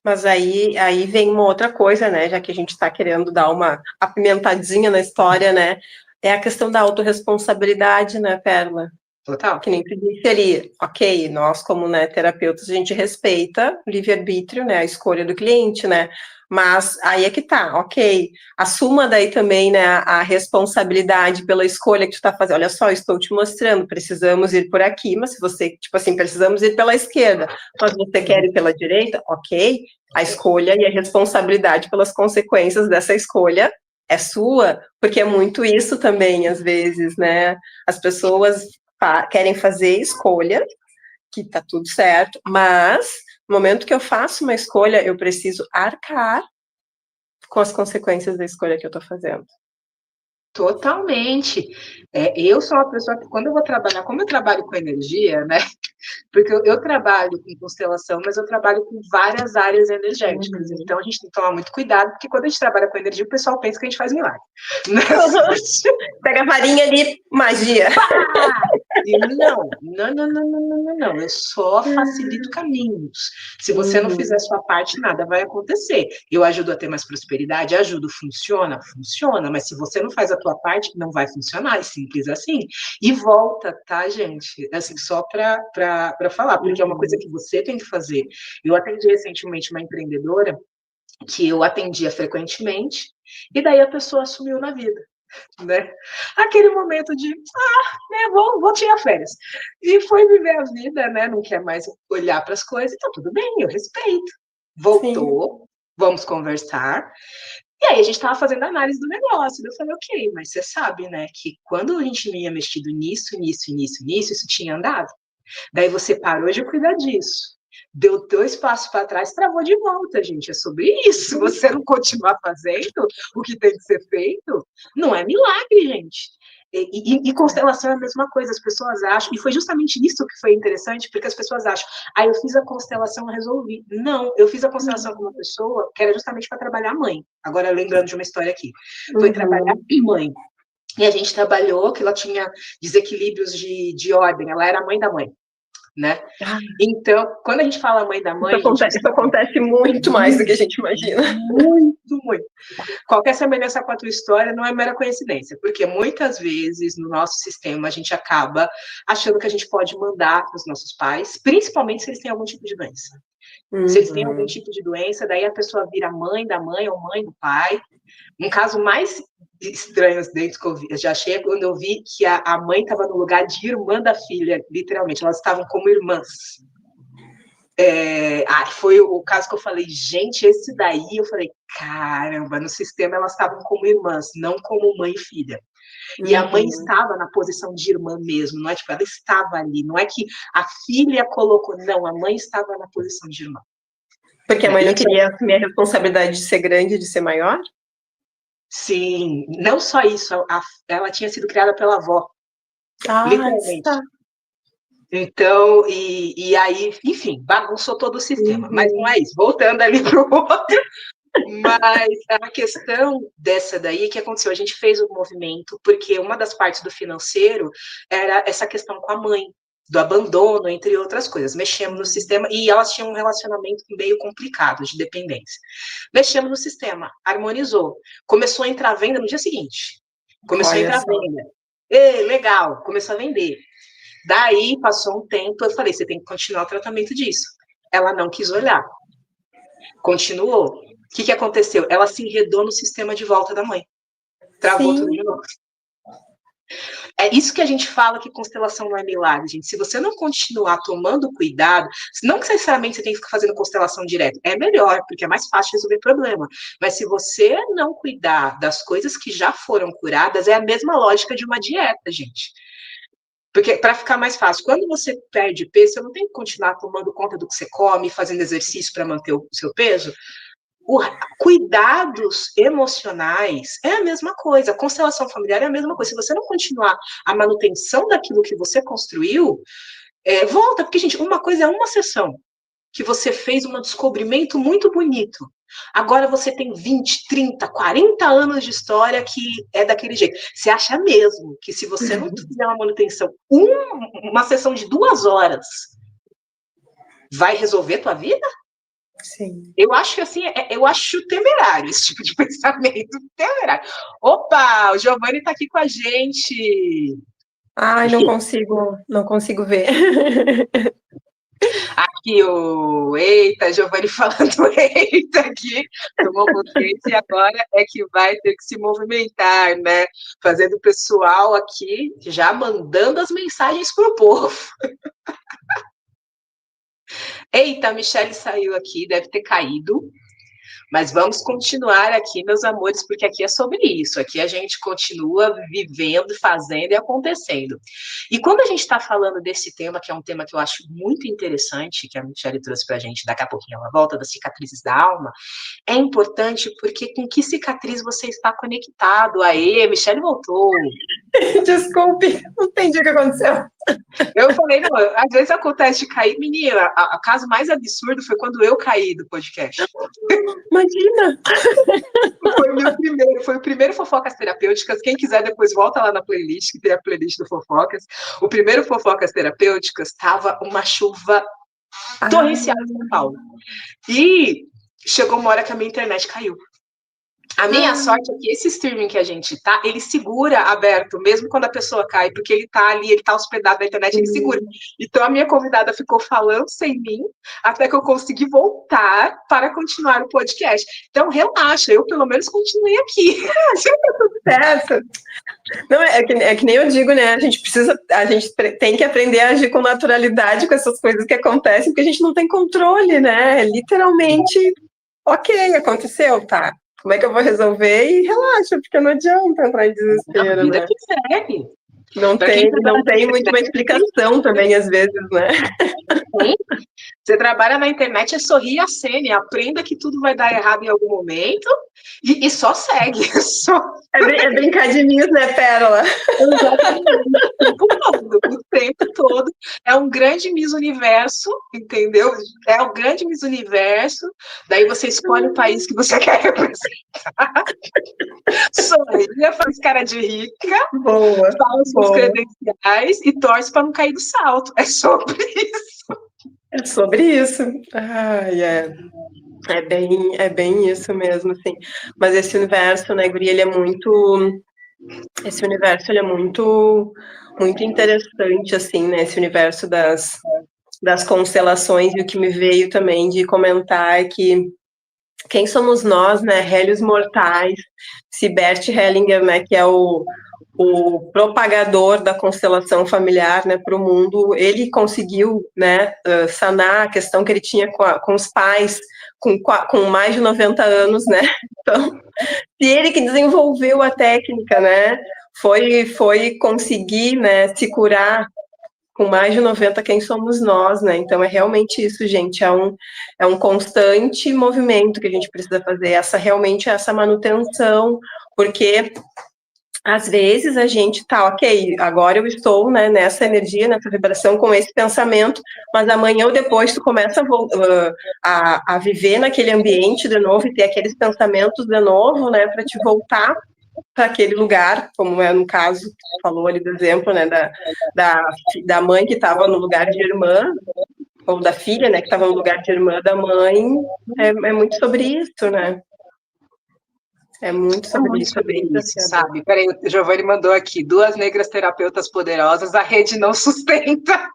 Mas aí vem uma outra coisa, né? Já que a gente está querendo dar uma apimentadinha na história, né? É a questão da autorresponsabilidade, né, Perla? Total. Que nem tu disse ali, ok, nós como, né, terapeutas, a gente respeita o livre-arbítrio, né, a escolha do cliente, né, mas aí é que tá, ok, assuma daí também, né, a responsabilidade pela escolha que tu tá fazendo. Olha só, estou te mostrando, precisamos ir por aqui, mas se você, tipo assim, precisamos ir pela esquerda, mas você quer ir pela direita, ok, a escolha e a responsabilidade pelas consequências dessa escolha é sua, porque é muito isso também, às vezes, né, as pessoas querem fazer escolha, que tá tudo certo, mas no momento que eu faço uma escolha, eu preciso arcar com as consequências da escolha que eu tô fazendo. Totalmente. Eu sou uma pessoa que, quando eu vou trabalhar, como eu trabalho com energia, né? Porque eu trabalho com constelação, mas eu trabalho com várias áreas energéticas. Então a gente tem que tomar muito cuidado, porque quando a gente trabalha com energia, o pessoal pensa que a gente faz milagre. Pega a varinha ali, magia. E não. Eu só facilito caminhos. Se você não fizer a sua parte, nada vai acontecer. Eu ajudo a ter mais prosperidade, ajudo, funciona? Funciona, mas se você não faz a tua parte, não vai funcionar, é simples assim. E volta, tá, gente? Assim, só para falar, porque é uma coisa que você tem que fazer. Eu atendi recentemente uma empreendedora que eu atendia frequentemente, e daí a pessoa sumiu na vida. Né? Aquele momento de, né, vou tirar férias. E foi viver a vida, né? Não quer mais olhar para as coisas. Então, tudo bem, eu respeito. Voltou, sim, vamos conversar. E aí a gente estava fazendo análise do negócio. Eu falei, ok, mas você sabe, né, que quando a gente tinha mexido nisso, isso tinha andado. Daí você parou de cuidar disso. Deu 2 passos para trás, travou de volta, gente. É sobre isso. Se você não continuar fazendo o que tem que ser feito, não é milagre, gente. E constelação é a mesma coisa, as pessoas acham, e foi justamente isso que foi interessante, porque as pessoas acham, eu fiz a constelação, resolvi. Não, eu fiz a constelação com uma pessoa que era justamente para trabalhar a mãe. Agora, lembrando de uma história aqui, foi trabalhar mãe. E a gente trabalhou que ela tinha desequilíbrios de ordem, ela era a mãe da mãe. Né? Então, quando a gente fala mãe da mãe... Isso acontece muito mais do que a gente imagina. Muito. Qualquer semelhança com a tua história não é mera coincidência, porque muitas vezes no nosso sistema a gente acaba achando que a gente pode mandar os nossos pais, principalmente se eles têm algum tipo de doença. Se eles têm algum tipo de doença, daí a pessoa vira mãe da mãe ou mãe do pai. Um caso mais estranho dentro que eu vi, eu já achei quando eu vi que a mãe estava no lugar de irmã da filha, literalmente, elas estavam como irmãs. Foi o caso que eu falei, gente, esse daí, eu falei, caramba, no sistema elas estavam como irmãs, não como mãe e filha. E a mãe estava na posição de irmã mesmo, não é tipo, ela estava ali, não é que a filha colocou, não, a mãe estava na posição de irmã. Porque a mãe não queria assumir a responsabilidade de ser grande, de ser maior? Sim, não só isso, ela tinha sido criada pela avó, literalmente. Tá. Então, e aí, enfim, bagunçou todo o sistema. Mas não é isso. Voltando ali para o outro. Mas a questão dessa daí, que aconteceu? A gente fez o movimento, porque uma das partes do financeiro era essa questão com a mãe. do abandono, entre outras coisas. Mexemos no sistema, e elas tinham um relacionamento meio complicado de dependência. Mexemos no sistema, harmonizou. Começou a entrar venda no dia seguinte. Começou a entrar venda. Legal, começou a vender. Daí, passou um tempo, eu falei, você tem que continuar o tratamento disso. Ela não quis olhar. Continuou. O que aconteceu? Ela se enredou no sistema de volta da mãe. Travou tudo de novo. É isso que a gente fala que constelação não é milagre, gente. Se você não continuar tomando cuidado, não que necessariamente você tem que ficar fazendo constelação direto, é melhor, porque é mais fácil resolver problema. Mas se você não cuidar das coisas que já foram curadas, é a mesma lógica de uma dieta, gente. Porque para ficar mais fácil, quando você perde peso, você não tem que continuar tomando conta do que você come, fazendo exercício para manter o seu peso. Cuidados emocionais é a mesma coisa, a constelação familiar é a mesma coisa. Se você não continuar a manutenção daquilo que você construiu, volta, porque, gente, uma coisa é uma sessão que você fez um descobrimento muito bonito. Agora você tem 20, 30, 40 anos de história que é daquele jeito. Você acha mesmo que se você não fizer uma manutenção, uma sessão de 2 horas, vai resolver a tua vida? Sim. Eu acho que assim, eu acho temerário esse tipo de pensamento, temerário. Opa, o Giovanni está aqui com a gente. Ai, não consigo ver. Aqui o eita, Giovanni falando eita aqui, tomou consciência e agora é que vai ter que se movimentar, né? Fazendo o pessoal aqui já mandando as mensagens pro povo. Eita, a Michelle saiu aqui, deve ter caído. Mas vamos continuar aqui, meus amores, porque aqui é sobre isso. Aqui a gente continua vivendo, fazendo e acontecendo. E quando a gente está falando desse tema, que é um tema que eu acho muito interessante, que a Michelle trouxe para a gente, daqui a pouquinho ela volta, das cicatrizes da alma, é importante porque com que cicatriz você está conectado? Aê, Michelle voltou. Desculpe, não entendi o que aconteceu. Eu falei, não, às vezes acontece de cair. Menina, o caso mais absurdo foi quando eu caí do podcast. Imagina! Foi o primeiro Fofocas Terapêuticas. Quem quiser depois volta lá na playlist, que tem a playlist do Fofocas. O primeiro Fofocas Terapêuticas estava uma chuva torrencial em São Paulo. E chegou uma hora que a minha internet caiu. A minha sorte é que esse streaming que a gente tá, ele segura aberto, mesmo quando a pessoa cai, porque ele tá ali, ele tá hospedado na internet, ele segura. Então a minha convidada ficou falando sem mim, até que eu consegui voltar para continuar o podcast. Então relaxa, eu pelo menos continuei aqui. Certo. Não, é que nem eu digo, né? A gente tem que aprender a agir com naturalidade com essas coisas que acontecem, porque a gente não tem controle, né? Literalmente, ok, aconteceu, tá. Como é que eu vou resolver? E relaxa, porque não adianta entrar em desespero, A vida né? que segue. Não tem muito uma explicação também, às vezes, né? Sim. Você trabalha na internet, é sorrir a cena, aprenda que tudo vai dar errado em algum momento e só segue. É brincar de mim, né, Pérola? O tempo todo. É um grande Miss Universo, entendeu? É um grande Miss Universo. Daí você escolhe o país que você quer representar. Sorria, faz cara de rica. Boa. Fala os seus credenciais e torce para não cair do salto. É sobre isso. É sobre isso. Ai, é bem isso mesmo, assim. Mas esse universo, né, Guri, ele é muito... Esse universo, ele é muito interessante, assim, né? Esse universo das constelações. E o que me veio também de comentar é que quem somos nós, né? Rélios mortais. Se Bert Hellinger, né, que é o propagador da constelação familiar, né, para o mundo, ele conseguiu, né, sanar a questão que ele tinha com os pais, com mais de 90 anos, né, então, e ele que desenvolveu a técnica, né, foi conseguir, né, se curar com mais de 90, quem somos nós, né, então é realmente isso, gente, é um constante movimento que a gente precisa fazer, realmente essa manutenção, porque às vezes a gente tá, ok, agora eu estou, né, nessa energia, nessa vibração, com esse pensamento, mas amanhã ou depois tu começa a viver naquele ambiente de novo e ter aqueles pensamentos de novo, né, para te voltar para aquele lugar, como é no caso, falou ali do exemplo, né, da mãe que estava no lugar de irmã, ou da filha, né, que estava no lugar de irmã da mãe, é muito sobre isso, né? É muito É sobre muito isso, é sobre bem isso, desafiador. sabe? Peraí, o Giovanni mandou aqui, 2 negras terapeutas poderosas, a rede não sustenta.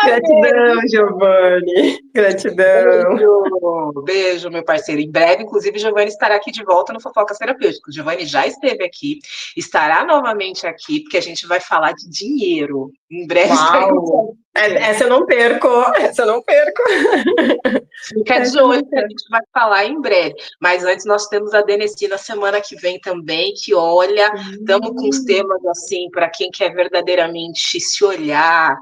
Gratidão, Giovanni. Gratidão. Beijo, beijo, meu parceiro. Em breve, inclusive, Giovanni estará aqui de volta no Fofocas Terapêuticos. Giovanni já esteve aqui, estará novamente aqui, porque a gente vai falar de dinheiro. Em breve estaremos Uau! aqui. Essa eu não perco. Essa eu não perco. Fica de Essa eu olho não que a perco. gente vai falar em breve. Mas antes nós temos a Deneci na semana que vem também, que olha, estamos com os temas assim, para quem quer verdadeiramente se olhar,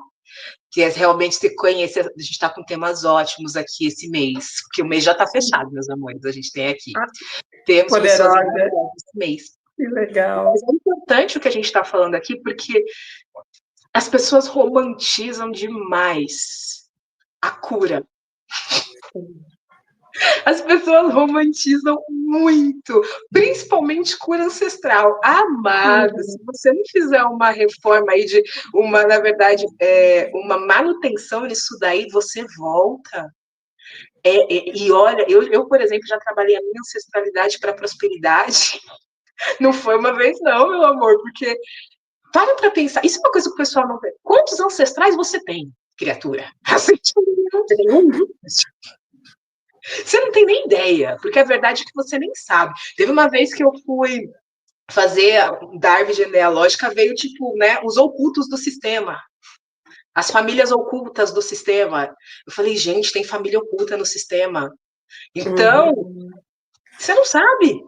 que é realmente se conhecer. A gente está com temas ótimos aqui esse mês, porque o mês já está fechado, meus amores, a gente tem aqui. Temos pessoas Poderosa. maravilhosas esse mês. Que legal. Mas é importante o que a gente está falando aqui, porque as pessoas romantizam demais a cura. As pessoas romantizam muito, principalmente cura ancestral. Amado, se você não fizer uma reforma aí de uma, na verdade, uma manutenção nisso daí, você volta. E olha, eu, por exemplo, já trabalhei a minha ancestralidade para prosperidade. Não foi uma vez, não, meu amor, porque para pensar. Isso é uma coisa que o pessoal não vê. Quantos ancestrais você tem, criatura? Assim, você tem um? Você não tem nem ideia, porque a verdade é que você nem sabe. Teve uma vez que eu fui fazer da árvore genealógica, veio tipo, né, os ocultos do sistema. As famílias ocultas do sistema. Eu falei, gente, tem família oculta no sistema. Então, você não sabe.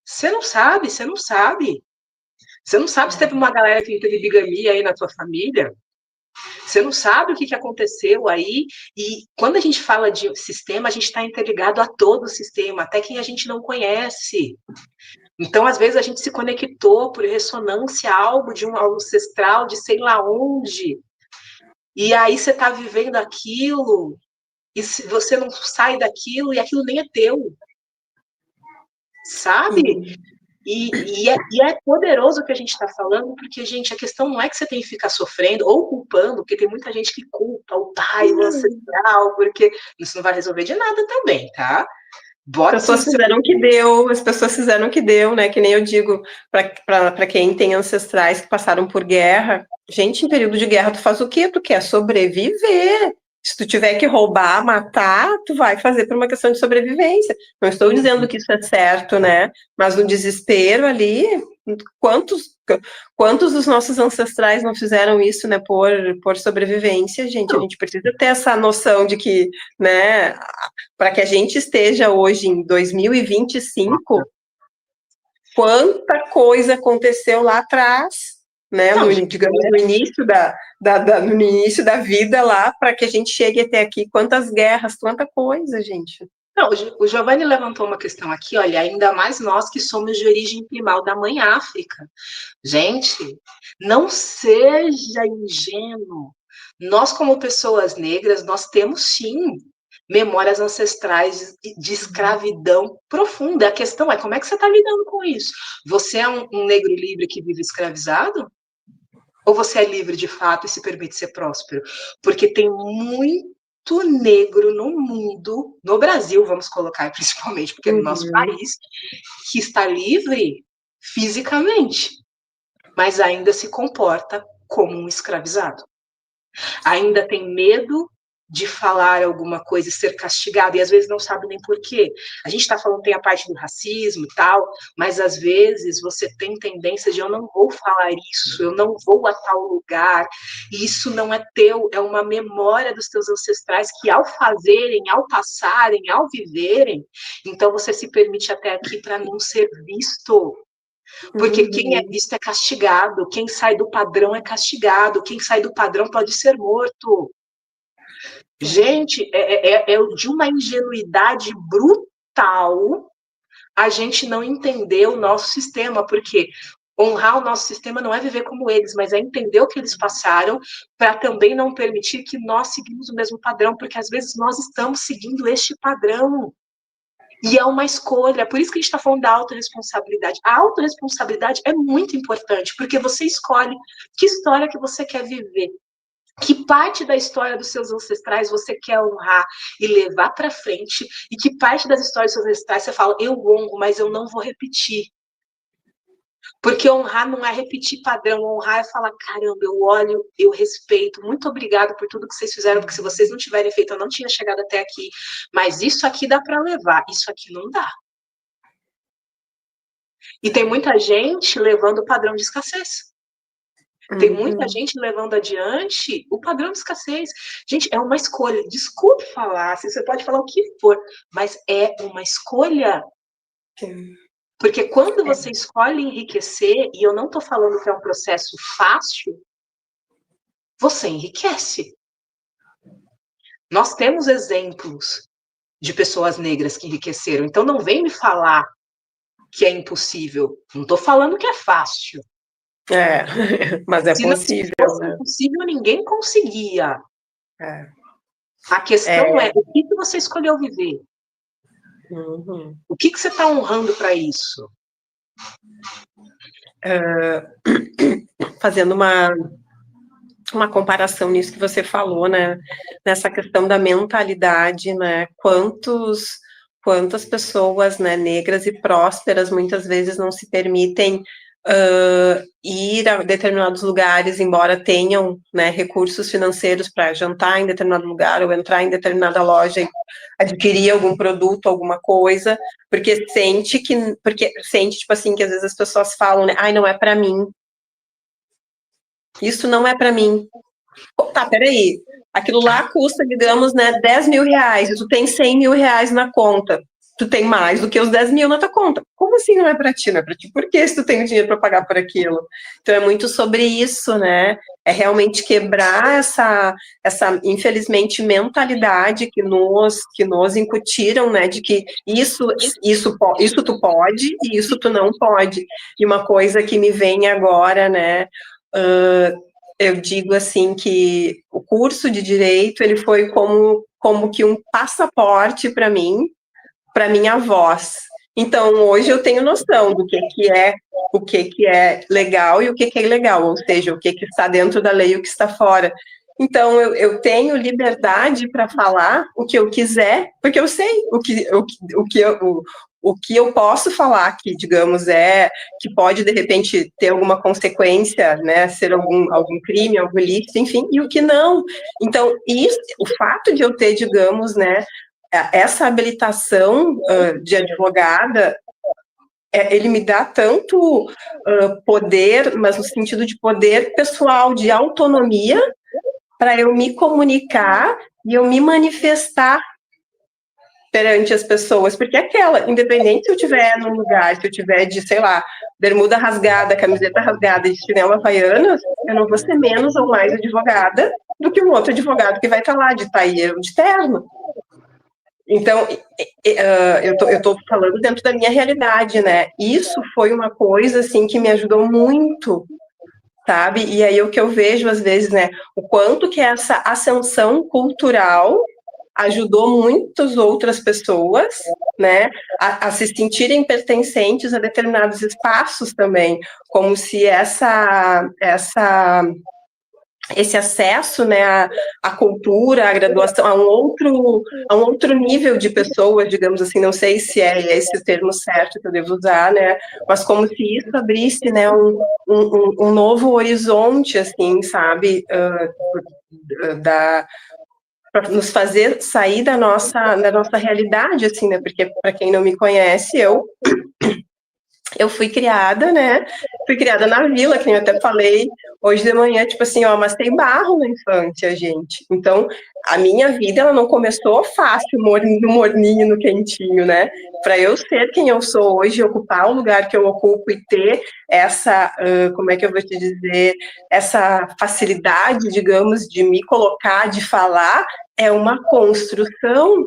Você não sabe, você não sabe. Você não sabe se teve uma galera que teve bigamia aí na tua família. Você não sabe o que aconteceu aí. E quando a gente fala de sistema, a gente está interligado a todo o sistema, até quem a gente não conhece. Então, às vezes, a gente se conectou por ressonância a algo de um ancestral, de sei lá onde. E aí você está vivendo aquilo, e você não sai daquilo, e aquilo nem é teu. Sabe? E é poderoso o que a gente está falando, porque, gente, a questão não é que você tem que ficar sofrendo ou culpando, porque tem muita gente que culpa o pai, o ancestral, porque isso não vai resolver de nada também, tá? Bora As pessoas fizeram o que deu, as pessoas fizeram o que deu, né? Que nem eu digo, para quem tem ancestrais que passaram por guerra. Gente, em período de guerra, tu faz o quê? Tu quer sobreviver. Se tu tiver que roubar, matar, tu vai fazer por uma questão de sobrevivência. Não estou dizendo que isso é certo, né? Mas no desespero ali, quantos dos nossos ancestrais não fizeram isso, né? Por sobrevivência, gente. A gente precisa ter essa noção de que, né? Para que a gente esteja hoje em 2025, quanta coisa aconteceu lá atrás, né? Não, Digamos, no início da vida lá, para que a gente chegue até aqui. Quantas guerras, quanta coisa, gente. não, o Giovanni levantou uma questão aqui, olha, ainda mais nós que somos de origem primal da mãe África. Gente, não seja ingênuo. Nós, como pessoas negras, nós temos sim memórias ancestrais de escravidão profunda. A questão é como é que você está lidando com isso? Você é um negro livre que vive escravizado? Ou você é livre de fato e se permite ser próspero? Porque tem muito negro no mundo, no Brasil, vamos colocar principalmente, porque é no nosso país, que está livre fisicamente, mas ainda se comporta como um escravizado. Ainda tem medo de falar alguma coisa e ser castigado, e às vezes não sabe nem por quê. A gente está falando, tem a parte do racismo e tal, mas às vezes você tem tendência de eu não vou falar isso, eu não vou a tal lugar, e isso não é teu, é uma memória dos teus ancestrais que ao fazerem, ao passarem, ao viverem, então você se permite até aqui para não ser visto. Porque quem é visto é castigado, quem sai do padrão é castigado, quem sai do padrão pode ser morto. Gente, é de uma ingenuidade brutal a gente não entender o nosso sistema, porque honrar o nosso sistema não é viver como eles, mas é entender o que eles passaram para também não permitir que nós seguimos o mesmo padrão, porque às vezes nós estamos seguindo este padrão. E é uma escolha, por isso que a gente está falando da autorresponsabilidade. A autorresponsabilidade é muito importante, porque você escolhe que história que você quer viver. Que parte da história dos seus ancestrais você quer honrar e levar para frente, e que parte das histórias dos seus ancestrais você fala, eu honro, mas eu não vou repetir. Porque honrar não é repetir padrão, honrar é falar, caramba, eu olho, eu respeito, muito obrigado por tudo que vocês fizeram, porque se vocês não tiverem feito, eu não tinha chegado até aqui, mas isso aqui dá para levar, isso aqui não dá. E tem muita gente levando o padrão de escassez. Tem muita gente levando adiante o padrão de escassez. Gente, é uma escolha. Desculpe falar, você pode falar o que for, mas é uma escolha. Sim. Porque quando você escolhe enriquecer, e eu não estou falando que é um processo fácil, você enriquece. Nós temos exemplos de pessoas negras que enriqueceram. Então não vem me falar que é impossível. Não estou falando que é fácil. Mas é possível. Se fosse impossível, ninguém conseguia. É. A questão é o que você escolheu viver? Uhum. O que você está honrando para isso? Fazendo uma comparação nisso que você falou, né? Nessa questão da mentalidade, né? Quantas pessoas, né, negras e prósperas muitas vezes não se permitem ir a determinados lugares, embora tenham, né, recursos financeiros para jantar em determinado lugar ou entrar em determinada loja e adquirir algum produto, alguma coisa, porque sente, tipo assim, que às vezes as pessoas falam, né, ai, não é para mim. Isso não é para mim. Tá, peraí. Aquilo lá custa, digamos, né, 10 mil reais, e tu tem 100 mil reais na conta. Tu tem mais do que os 10 mil na tua conta. Como assim não é para ti? Não é para ti? Por que se tu tem o dinheiro para pagar por aquilo? Então é muito sobre isso, né? É realmente quebrar essa infelizmente, mentalidade que nos incutiram, né? De que isso tu pode e isso tu não pode. E uma coisa que me vem agora, né? Eu digo assim que o curso de Direito, ele foi como que um passaporte para mim, para minha voz. Então, hoje eu tenho noção do que é legal e o que é ilegal, ou seja, o que está dentro da lei e o que está fora. Então, eu tenho liberdade para falar o que eu quiser, porque eu sei o que eu posso falar que, digamos, que pode, de repente, ter alguma consequência, né, ser algum crime, algum ilícito, enfim, e o que não. Então, o fato de eu ter, digamos, né, essa habilitação de advogada, ele me dá tanto poder, mas no sentido de poder pessoal, de autonomia, para eu me comunicar e eu me manifestar perante as pessoas, porque independente se eu estiver num lugar, se eu tiver de, sei lá, bermuda rasgada, camiseta rasgada e chinelo havaianas, eu não vou ser menos ou mais advogada do que um outro advogado que vai estar lá de taieiro, de terno. Então, eu estou falando dentro da minha realidade, né? Isso foi uma coisa, assim, que me ajudou muito, sabe? E aí o que eu vejo, às vezes, né? O quanto que essa ascensão cultural ajudou muitas outras pessoas, né? A se sentirem pertencentes a determinados espaços também, como se esse acesso, né, à cultura, à graduação, a um outro nível de pessoas, digamos assim, não sei se é esse o termo certo que eu devo usar, né, mas como se isso abrisse, né, um novo horizonte, assim, sabe, para nos fazer sair da nossa realidade, assim, né, porque para quem não me conhece, eu fui criada, né? Fui criada na vila, que eu até falei hoje de manhã, tipo assim, ó, mas tem barro na infância, gente. Então, a minha vida, ela não começou fácil, no morninho, no quentinho, né? Para eu ser quem eu sou hoje, ocupar o lugar que eu ocupo e ter essa, como é que eu vou te dizer, essa facilidade, digamos, de me colocar, de falar, é uma construção.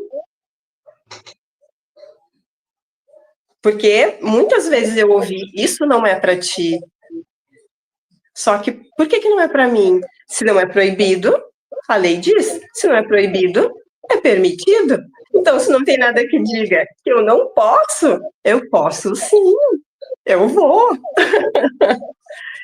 Porque muitas vezes eu ouvi, isso não é para ti. Só que, por que não é para mim? Se não é proibido, a lei diz, se não é proibido, é permitido. Então, se não tem nada que diga que eu posso sim, eu vou.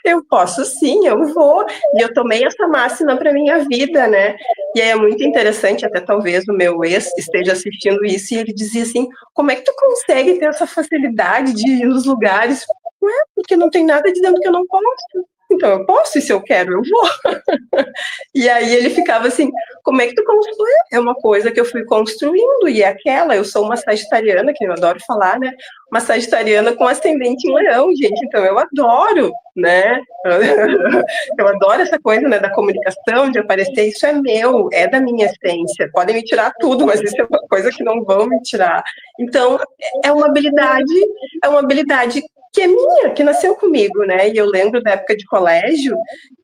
Eu posso sim, eu vou. E eu tomei essa máxima para minha vida, né? E aí é muito interessante, até talvez o meu ex esteja assistindo isso e ele dizia assim: como é que tu consegue ter essa facilidade de ir nos lugares? Ué, porque não tem nada dizendo que eu não posso. Então eu posso, e se eu quero, eu vou. E aí ele ficava assim: como é que tu constrói? É uma coisa que eu fui construindo, e é aquela, eu sou uma sagitariana, que eu adoro falar, né? Uma sagitariana com ascendente em leão, gente, então eu adoro, né? Eu adoro essa coisa, né, da comunicação, de aparecer, isso é meu, é da minha essência. Podem me tirar tudo, mas isso é uma coisa que não vão me tirar. Então, é uma habilidade, é uma habilidade que é minha, que nasceu comigo, né? E eu lembro da época de colégio,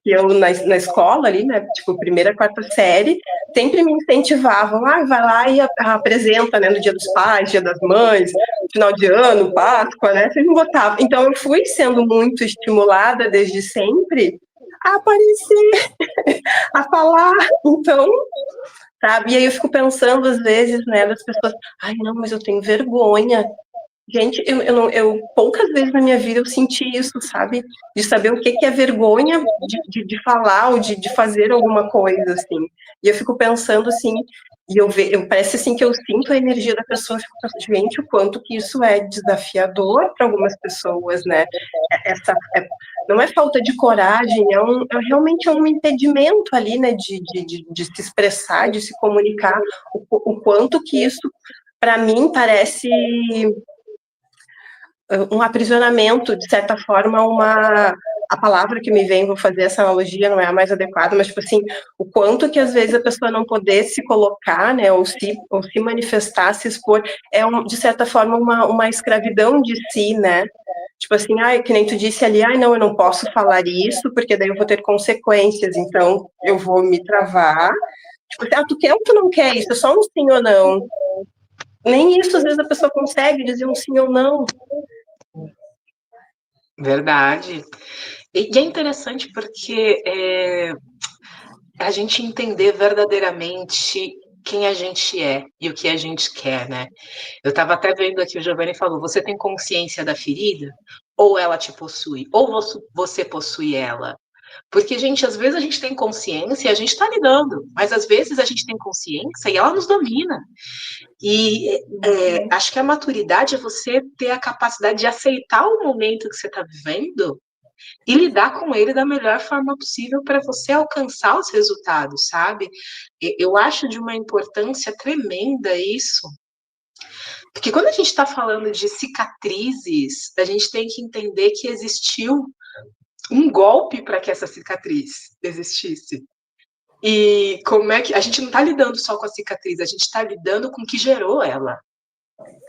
que eu na escola ali, né, tipo, primeira, quarta série, sempre me incentivavam, vai lá e apresenta, né, no Dia dos Pais, Dia das Mães, final de ano, Páscoa, né, sempre me botava. Então eu fui sendo muito estimulada desde sempre a aparecer, a falar, então, sabe? E aí eu fico pensando às vezes, né, das pessoas, ai não, mas eu tenho vergonha. Gente, eu poucas vezes na minha vida eu senti isso, sabe? De saber o que é vergonha de falar ou de fazer alguma coisa, assim. E eu fico pensando, assim, e parece assim que eu sinto a energia da pessoa, eu fico pensando, gente, o quanto que isso é desafiador para algumas pessoas, né? Não é falta de coragem, realmente é um impedimento ali, né, de se expressar, de se comunicar, o quanto que isso, para mim, parece um aprisionamento, de certa forma, a palavra que me vem, vou fazer essa analogia, não é a mais adequada, mas, tipo assim, o quanto que, às vezes, a pessoa não poder se colocar, né, ou se manifestar, se expor, de certa forma, uma escravidão de si, né, tipo assim, ai, que nem tu disse ali, ai, não, eu não posso falar isso, porque daí eu vou ter consequências, então eu vou me travar, tipo, tu quer ou tu não quer isso, é só um sim ou não, nem isso, às vezes, a pessoa consegue dizer um sim ou não. Verdade. E é interessante porque a gente entender verdadeiramente quem a gente é e o que a gente quer, né? Eu estava até vendo aqui, o Giovanni falou, você tem consciência da ferida? Ou ela te possui? Ou você possui ela? Porque, gente, às vezes a gente tem consciência e a gente está lidando, mas às vezes a gente tem consciência e ela nos domina. E acho que a maturidade é você ter a capacidade de aceitar o momento que você está vivendo e lidar com ele da melhor forma possível para você alcançar os resultados, sabe? Eu acho de uma importância tremenda isso, porque quando a gente está falando de cicatrizes, a gente tem que entender que existiu um golpe para que essa cicatriz existisse. E como é que a gente não está lidando só com a cicatriz, a gente está lidando com o que gerou ela.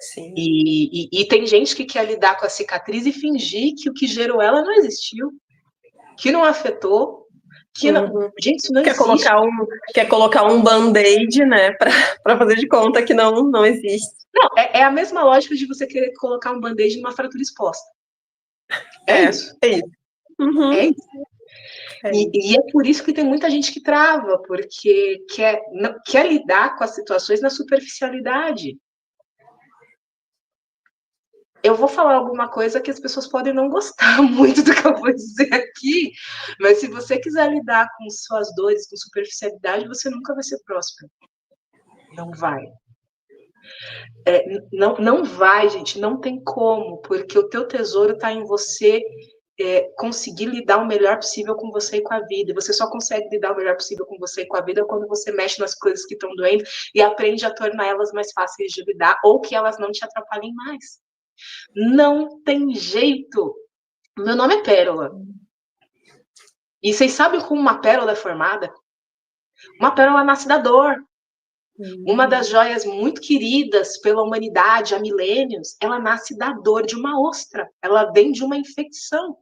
Sim. E tem gente que quer lidar com a cicatriz e fingir que o que gerou ela não existiu, que não afetou, que não. Uhum. Gente, isso não quer existe. Quer colocar um band-aid, né, para fazer de conta que não existe. Não, é a mesma lógica de você querer colocar um band-aid numa fratura exposta. É isso. É isso. Uhum. É isso. E é por isso que tem muita gente que trava, porque quer lidar com as situações na superficialidade. Eu vou falar alguma coisa que as pessoas podem não gostar muito do que eu vou dizer aqui, mas se você quiser lidar com suas dores, com superficialidade, você nunca vai ser próspero. Não vai. Não vai, gente, não tem como, porque o teu tesouro está em você conseguir lidar o melhor possível com você e com a vida. E você só consegue lidar o melhor possível com você e com a vida quando você mexe nas coisas que estão doendo e aprende a tornar elas mais fáceis de lidar ou que elas não te atrapalhem mais. Não tem jeito. Meu nome é Pérola. E vocês sabem como uma pérola é formada? Uma pérola nasce da dor. Uma das joias muito queridas pela humanidade há milênios, ela nasce da dor de uma ostra. Ela vem de uma infecção.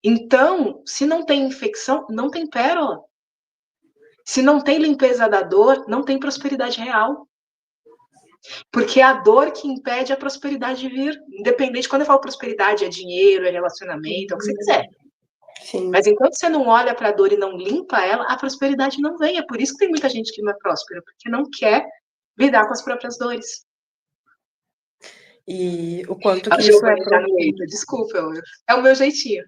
Então, se não tem infecção, não tem pérola. Se não tem limpeza da dor, não tem prosperidade real. Porque é a dor que impede a prosperidade de vir. Independente, quando eu falo prosperidade, é dinheiro, é relacionamento, é o que você quiser. Sim. Mas enquanto você não olha para a dor e não limpa ela, a prosperidade não vem. É por isso que tem muita gente que não é próspera, porque não quer lidar com as próprias dores. E o quanto que A isso é Giovana profundo. desculpa, é o meu jeitinho.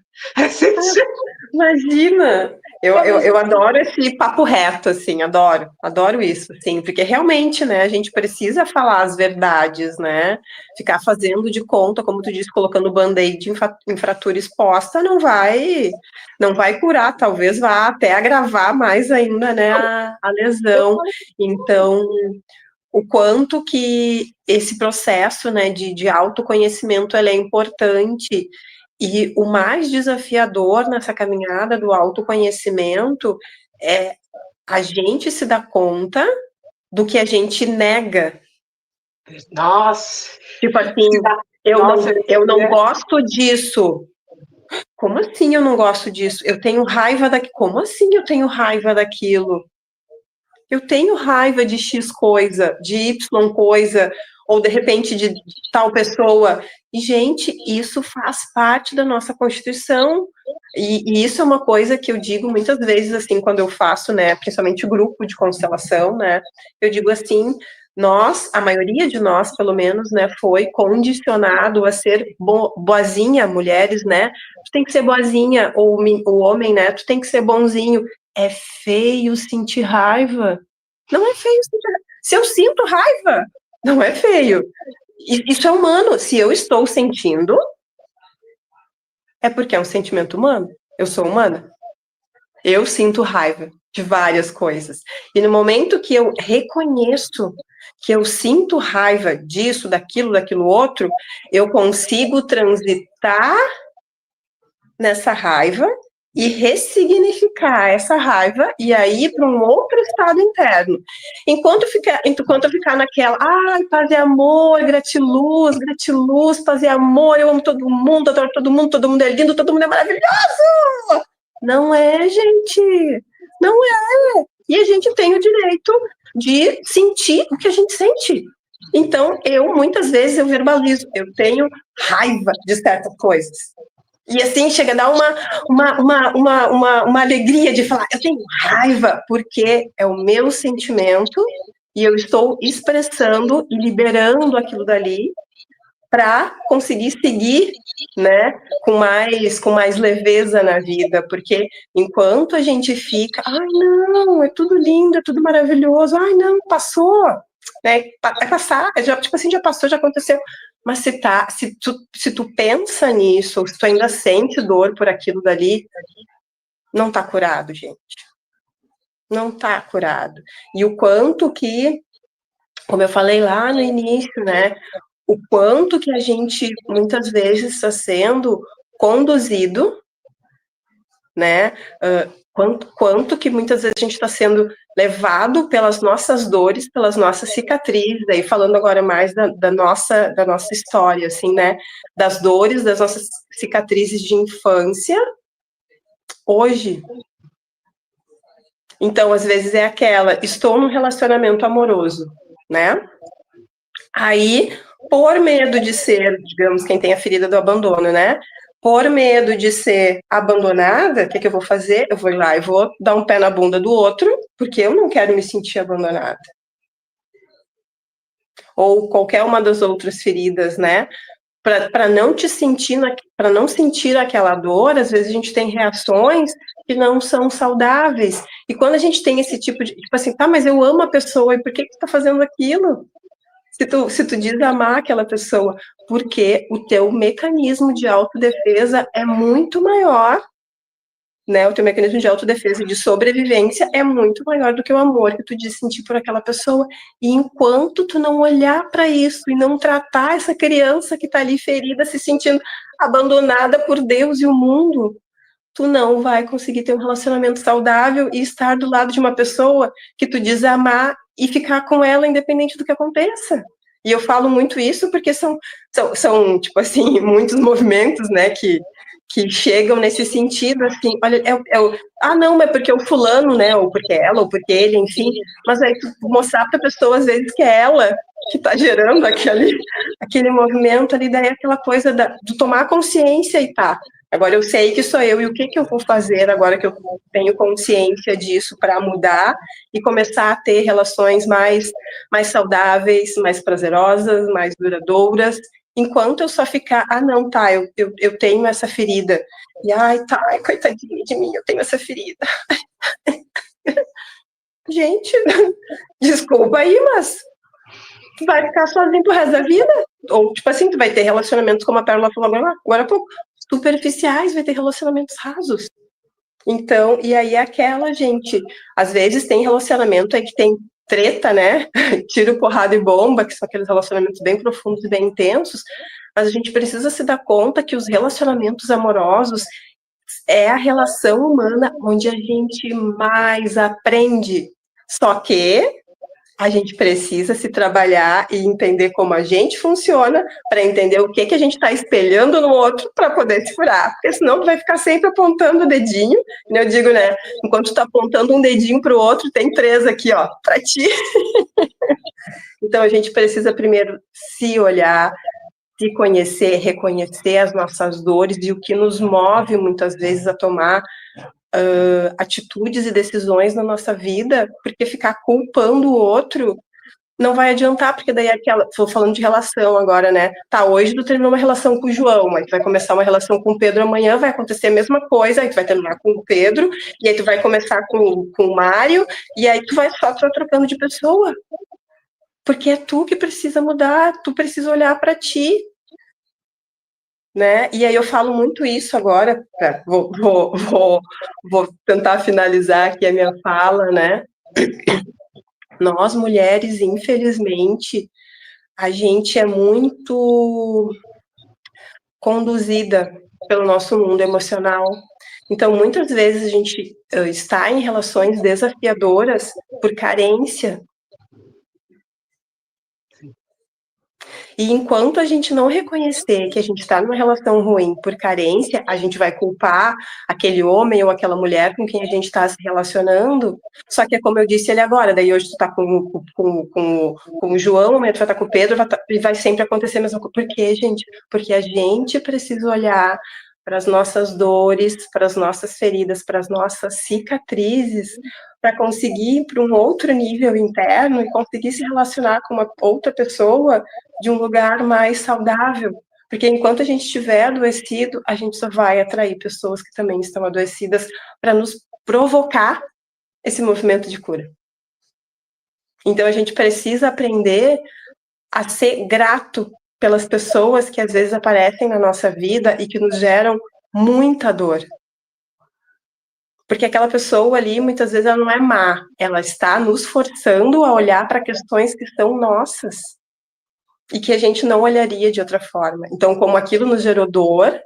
Imagina! Eu adoro esse papo reto, assim, adoro isso, assim, porque realmente, né, a gente precisa falar as verdades, né? Ficar fazendo de conta, como tu disse, colocando band-aid em fratura exposta, não vai curar, talvez vá até agravar mais ainda, né, a lesão. Então, o quanto que esse processo, né, de autoconhecimento ele é importante. E o mais desafiador nessa caminhada do autoconhecimento é a gente se dar conta do que a gente nega. Nossa! Tipo assim, eu não gosto disso. Como assim eu não gosto disso? Eu tenho raiva daquilo. Como assim eu tenho raiva daquilo? Eu tenho raiva de X coisa, de Y coisa, ou de repente de tal pessoa. E, gente, isso faz parte da nossa Constituição. E isso é uma coisa que eu digo muitas vezes, assim, quando eu faço, né, principalmente grupo de constelação, né, eu digo assim, a maioria de nós, pelo menos, né, foi condicionado a ser boazinha, mulheres, né, tu tem que ser boazinha, ou o homem, né, tu tem que ser bonzinho. É feio sentir raiva. Não é feio sentir raiva. Se eu sinto raiva, não é feio. Isso é humano. Se eu estou sentindo, é porque é um sentimento humano. Eu sou humana. Eu sinto raiva de várias coisas. E no momento que eu reconheço que eu sinto raiva disso, daquilo outro, eu consigo transitar nessa raiva e ressignificar essa raiva e aí para um outro estado interno. Enquanto eu ficar naquela, paz e amor, gratiluz, paz e amor, eu amo todo mundo, adoro todo mundo é lindo, todo mundo é maravilhoso. Não é, gente. Não é. E a gente tem o direito de sentir o que a gente sente. Então, muitas vezes eu verbalizo, eu tenho raiva de certas coisas. E assim, chega a dar uma alegria de falar, eu tenho raiva, porque é o meu sentimento e eu estou expressando e liberando aquilo dali para conseguir seguir, né, com mais leveza na vida, porque enquanto a gente fica, não, é tudo lindo, é tudo maravilhoso, não, passou, né, vai passar, tipo assim, já passou, já aconteceu. Mas se tu pensa nisso, ou se tu ainda sente dor por aquilo dali, não tá curado, gente. Não tá curado. E o quanto que, como eu falei lá no início, né, o quanto que a gente, muitas vezes, está sendo conduzido, né, quanto que muitas vezes a gente está sendo levado pelas nossas dores, pelas nossas cicatrizes, aí falando agora mais da nossa história, assim, né, das dores, das nossas cicatrizes de infância, hoje. Então, às vezes é estou num relacionamento amoroso, né, aí, por medo de ser, digamos, quem tem a ferida do abandono, né, por medo de ser abandonada, o que eu vou fazer? Eu vou ir lá e vou dar um pé na bunda do outro, porque eu não quero me sentir abandonada. Ou qualquer uma das outras feridas, né? Para não sentir aquela dor, às vezes a gente tem reações que não são saudáveis. E quando a gente tem esse tipo assim, mas eu amo a pessoa, e por que tu tá fazendo aquilo? Se tu diz amar aquela pessoa, porque o teu mecanismo de autodefesa é muito maior, né? O teu mecanismo de autodefesa e de sobrevivência é muito maior do que o amor que tu diz sentir por aquela pessoa. E enquanto tu não olhar para isso e não tratar essa criança que está ali ferida, se sentindo abandonada por Deus e o mundo, tu não vai conseguir ter um relacionamento saudável e estar do lado de uma pessoa que tu diz amar e ficar com ela independente do que aconteça. E eu falo muito isso porque são tipo assim, muitos movimentos, né, que chegam nesse sentido, assim, olha, não, mas porque o fulano, né, ou porque ela, ou porque ele, enfim, mas aí tu mostrar para a pessoa, às vezes, que é ela que está gerando aquele movimento ali, daí aquela coisa de tomar consciência e Agora eu sei que sou eu e o que eu vou fazer agora que eu tenho consciência disso para mudar e começar a ter relações mais saudáveis, mais prazerosas, mais duradouras, enquanto eu só ficar, não, tá, eu tenho essa ferida. E, tá, coitadinha de mim, eu tenho essa ferida. Gente, desculpa aí, mas tu vai ficar sozinho pro resto da vida? Ou, tipo assim, tu vai ter relacionamentos, como a Pérola falou agora há pouco, superficiais, vai ter relacionamentos rasos. Então, e aí aquela, gente, às vezes tem relacionamento aí que tem treta, né? Tiro, porrada e bomba, que são aqueles relacionamentos bem profundos e bem intensos, mas a gente precisa se dar conta que os relacionamentos amorosos é a relação humana onde a gente mais aprende. Só que a gente precisa se trabalhar e entender como a gente funciona para entender o que a gente está espelhando no outro para poder se furar. Porque senão tu vai ficar sempre apontando o dedinho. Eu digo, né? Enquanto tu está apontando um dedinho para o outro, tem 3 aqui, ó, para ti. Então a gente precisa primeiro se olhar, se conhecer, reconhecer as nossas dores e o que nos move muitas vezes a tomar atitudes e decisões na nossa vida, porque ficar culpando o outro não vai adiantar, porque daí tô falando de relação agora, né? Tá, hoje tu terminou uma relação com o João, aí tu vai começar uma relação com o Pedro amanhã, vai acontecer a mesma coisa, aí tu vai terminar com o Pedro, e aí tu vai começar com o Mário, e aí tu vai só trocando de pessoa. Porque é tu que precisa mudar, tu precisa olhar para ti, né? E aí eu falo muito isso agora, vou tentar finalizar aqui a minha fala, né? Nós, mulheres, infelizmente, a gente é muito conduzida pelo nosso mundo emocional. Então, muitas vezes a gente está em relações desafiadoras por carência. E enquanto a gente não reconhecer que a gente está numa relação ruim por carência, a gente vai culpar aquele homem ou aquela mulher com quem a gente está se relacionando. Só que é como eu disse ele agora, daí hoje tu tá com o João, amanhã tu vai estar com o Pedro, e vai sempre acontecer a mesma coisa. Por quê, gente? Porque a gente precisa olhar para as nossas dores, para as nossas feridas, para as nossas cicatrizes, para conseguir ir para um outro nível interno e conseguir se relacionar com uma outra pessoa de um lugar mais saudável. Porque enquanto a gente estiver adoecido, a gente só vai atrair pessoas que também estão adoecidas para nos provocar esse movimento de cura. Então a gente precisa aprender a ser grato pelas pessoas que às vezes aparecem na nossa vida e que nos geram muita dor. Porque aquela pessoa ali, muitas vezes, ela não é má. Ela está nos forçando a olhar para questões que são nossas e que a gente não olharia de outra forma. Então, como aquilo nos gerou dor,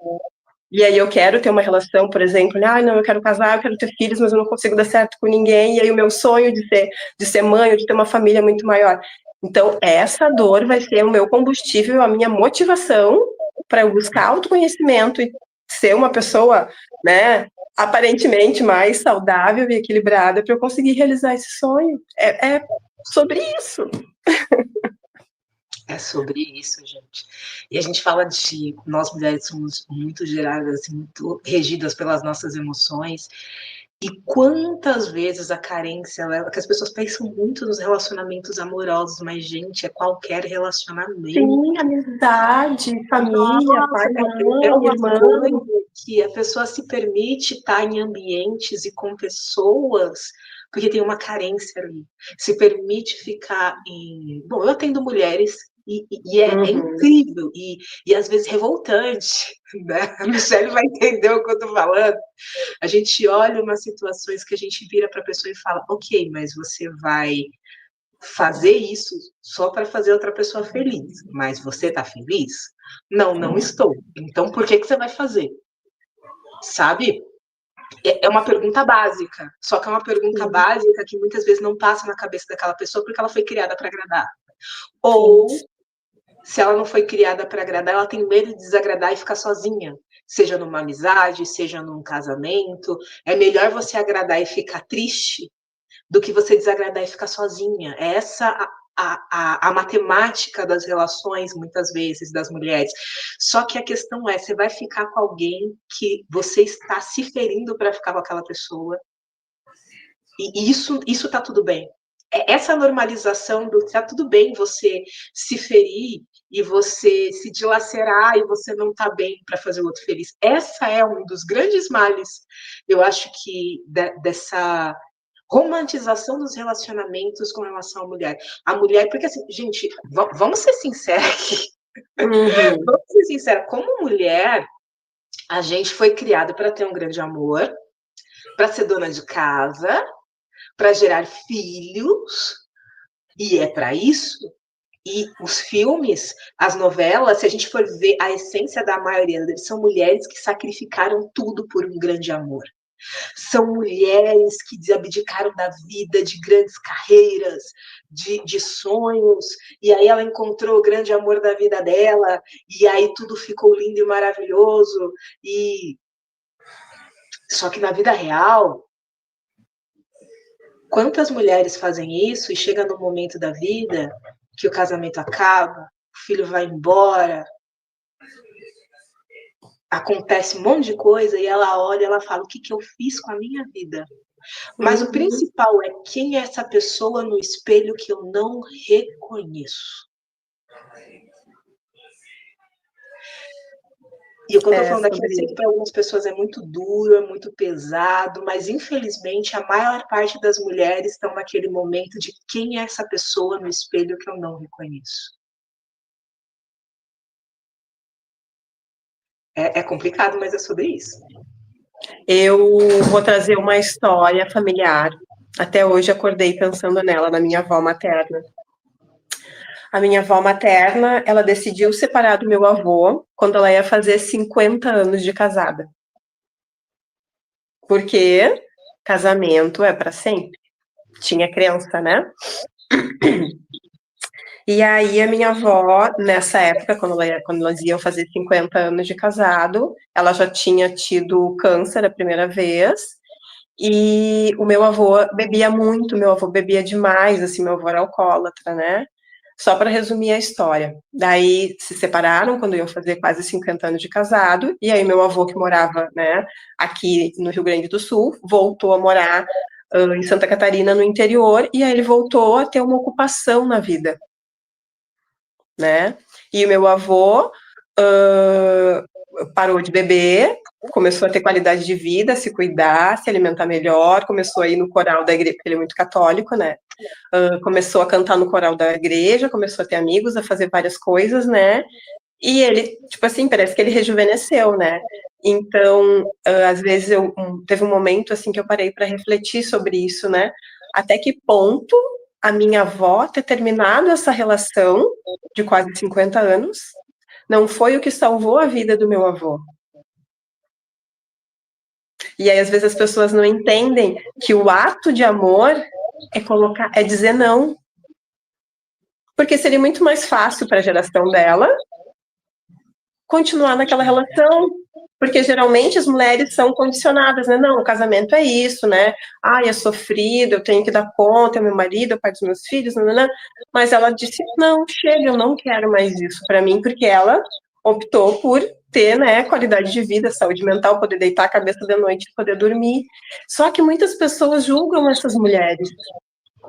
e aí eu quero ter uma relação, por exemplo, não, eu quero casar, eu quero ter filhos, mas eu não consigo dar certo com ninguém, e aí o meu sonho de ser mãe, ou de ter uma família é muito maior. Então, essa dor vai ser o meu combustível, a minha motivação para eu buscar autoconhecimento e ser uma pessoa, né, aparentemente mais saudável e equilibrada para eu conseguir realizar esse sonho. É sobre isso. É sobre isso, gente. E a gente fala de nós mulheres somos muito geradas, muito regidas pelas nossas emoções. E quantas vezes a carência leva, que as pessoas pensam muito nos relacionamentos amorosos, mas, gente, é qualquer relacionamento. Sim, amizade, família, nossa, pai, mãe, é uma irmã. coisa que a pessoa se permite estar em ambientes e com pessoas porque tem uma carência ali. Se permite ficar em... Bom, eu atendo mulheres e é incrível e às vezes revoltante, né? A Michelle vai entender o que eu estou falando. A gente olha umas situações que a gente vira para a pessoa e fala, ok, mas você vai fazer isso só para fazer outra pessoa feliz, mas você está feliz? Não, não estou. Então, por que você vai fazer? Sabe? É uma pergunta básica, só que é uma pergunta básica que muitas vezes não passa na cabeça daquela pessoa porque ela foi criada para agradar. Ou, se ela não foi criada para agradar, ela tem medo de desagradar e ficar sozinha. Seja numa amizade, seja num casamento. É melhor você agradar e ficar triste do que você desagradar e ficar sozinha. É essa a matemática das relações, muitas vezes, das mulheres. Só que a questão é, você vai ficar com alguém que você está se ferindo para ficar com aquela pessoa, e isso tá tudo bem. Essa normalização do tá tudo bem você se ferir e você se dilacerar e você não tá bem para fazer o outro feliz. Essa é um dos grandes males, eu acho que dessa romantização dos relacionamentos com relação à mulher. A mulher, porque assim, gente, vamos ser sinceros aqui. Uhum. Vamos ser sinceros, como mulher, a gente foi criada para ter um grande amor, para ser dona de casa, para gerar filhos, e é para isso. E os filmes, as novelas, se a gente for ver a essência da maioria deles, são mulheres que sacrificaram tudo por um grande amor. São mulheres que abdicaram da vida, de grandes carreiras, de sonhos, e aí ela encontrou o grande amor da vida dela, e aí tudo ficou lindo e maravilhoso. E só que na vida real, quantas mulheres fazem isso e chega no momento da vida que o casamento acaba, o filho vai embora, acontece um monte de coisa e ela olha e ela fala, o que eu fiz com a minha vida? Mas o principal é quem é essa pessoa no espelho que eu não reconheço. E o que eu estou falando aqui, eu sei que para algumas pessoas é muito duro, é muito pesado, mas infelizmente a maior parte das mulheres estão naquele momento de quem é essa pessoa no espelho que eu não reconheço. É complicado, mas é sobre isso. Eu vou trazer uma história familiar. Até hoje acordei pensando nela, na minha avó materna. A minha avó materna, ela decidiu separar do meu avô quando ela ia fazer 50 anos de casada. Porque casamento é para sempre. Tinha crença, né? E aí a minha avó, nessa época, quando elas iam fazer 50 anos de casado, ela já tinha tido câncer a primeira vez, e o meu avô bebia muito, meu avô bebia demais, assim, meu avô era alcoólatra, né? Só para resumir a história. Daí se separaram quando iam fazer quase 50 anos de casado, e aí meu avô, que morava, né, aqui no Rio Grande do Sul, voltou a morar em Santa Catarina, no interior, e aí ele voltou a ter uma ocupação na vida, né? E o meu avô parou de beber, começou a ter qualidade de vida, se cuidar, se alimentar melhor, começou a ir no coral da igreja, porque ele é muito católico, né? Começou a cantar no coral da igreja, começou a ter amigos, a fazer várias coisas, né? E ele, tipo assim, parece que ele rejuvenesceu, né? Então, às vezes teve um momento assim que eu parei para refletir sobre isso, né? Até que ponto a minha avó ter terminado essa relação de quase 50 anos não foi o que salvou a vida do meu avô. E aí, às vezes, as pessoas não entendem que o ato de amor é dizer não. Porque seria muito mais fácil para a geração dela continuar naquela relação. Porque geralmente as mulheres são condicionadas, né? Não, o casamento é isso, né? Ai, é sofrido, eu tenho que dar conta, é meu marido, é o pai dos meus filhos, nanana. Mas ela disse, não, chega, eu não quero mais isso para mim, porque ela optou por ter, né, qualidade de vida, saúde mental, poder deitar a cabeça de noite e poder dormir. Só que muitas pessoas julgam essas mulheres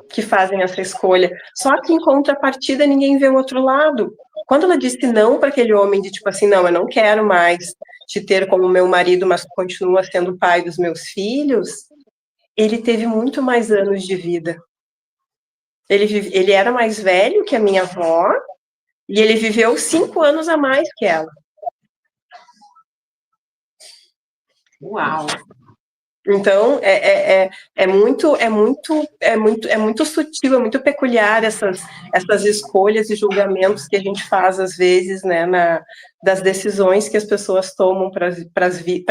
que fazem essa escolha. Só que em contrapartida ninguém vê o outro lado. Quando ela disse não para aquele homem de tipo assim, não, eu não quero mais te ter como meu marido, mas continua sendo o pai dos meus filhos, ele teve muito mais anos de vida. Ele era mais velho que a minha avó e ele viveu 5 anos a mais que ela. Uau! Então, é muito sutil, é muito peculiar essas escolhas e julgamentos que a gente faz, às vezes, né, das decisões que as pessoas tomam para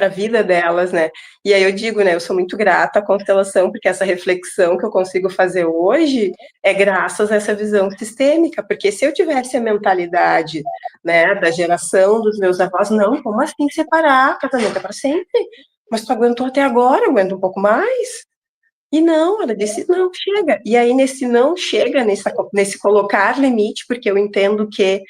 a vida delas, né. E aí eu digo, né, eu sou muito grata à constelação, porque essa reflexão que eu consigo fazer hoje é graças a essa visão sistêmica, porque se eu tivesse a mentalidade, né, da geração dos meus avós, não, como assim separar? Casamento é para sempre? Mas tu aguentou até agora, aguenta um pouco mais. E não, ela disse, não, chega. E aí, nesse não chega, nesse colocar limite, porque eu entendo que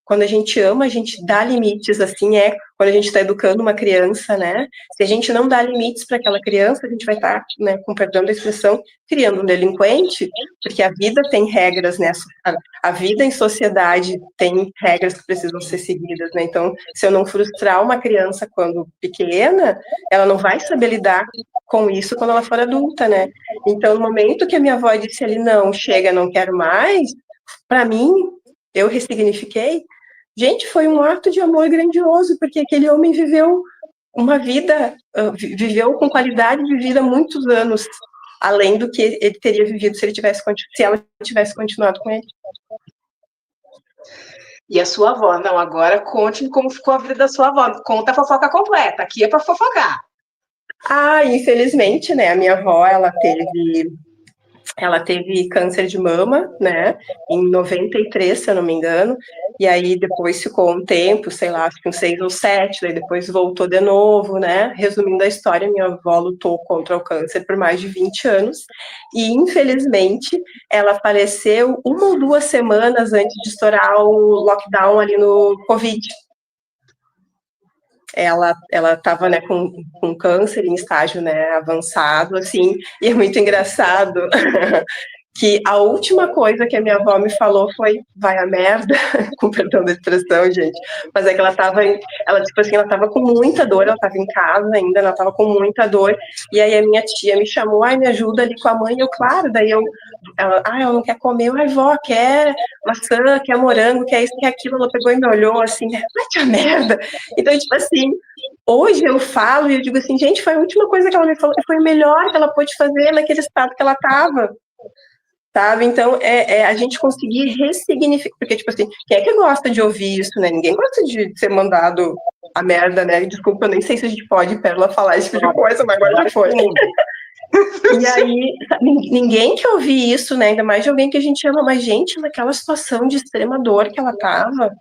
quando a gente ama, a gente dá limites, assim, quando a gente está educando uma criança, né? Se a gente não dá limites para aquela criança, a gente vai estar, né, com perdão da expressão, criando um delinquente, porque a vida tem regras, né? A vida em sociedade tem regras que precisam ser seguidas, né? Então, se eu não frustrar uma criança quando pequena, ela não vai saber lidar com isso quando ela for adulta, né? Então, no momento que a minha avó disse ali, não, chega, não quero mais, para mim, eu ressignifiquei. Gente, foi um ato de amor grandioso, porque aquele homem viveu uma vida, viveu com qualidade de vida muitos anos, além do que ele teria vivido se ela tivesse continuado com ele. E a sua avó? Não, agora conte como ficou a vida da sua avó. Conta a fofoca completa. Aqui é para fofocar. Ah, infelizmente, né, a minha avó, ela teve câncer de mama, né, em 93, se eu não me engano, e aí depois ficou um tempo, sei lá, acho que uns 6 ou 7, daí depois voltou de novo, né, resumindo a história, minha avó lutou contra o câncer por mais de 20 anos, e infelizmente ela faleceu 1 ou 2 semanas antes de estourar o lockdown ali no Covid. Ela estava, né, com câncer em estágio, né, avançado, assim, e é muito engraçado que a última coisa que a minha avó me falou foi, vai a merda, com perdão da expressão, gente, mas é que tipo assim, ela tava com muita dor, ela tava em casa ainda, ela tava com muita dor, e aí a minha tia me chamou, ai, me ajuda ali com a mãe, eu, claro, daí ela não quer comer, ai, vó, quer maçã, quer morango, quer isso, quer aquilo, ela pegou e me olhou, assim, vai a merda, então, tipo assim, hoje eu falo e eu digo assim, gente, foi a última coisa que ela me falou, e foi o melhor que ela pôde fazer naquele estado que ela tava, sabe? Então, a gente conseguir ressignificar, porque, tipo assim, quem é que gosta de ouvir isso, né? Ninguém gosta de ser mandado a merda, né? Desculpa, eu nem sei se a gente pode, Pérola, falar esse tipo de coisa, mas agora já foi. E aí, ninguém quer ouvir isso, né? Ainda mais de alguém que a gente ama, mas, gente, naquela situação de extrema dor que ela tava,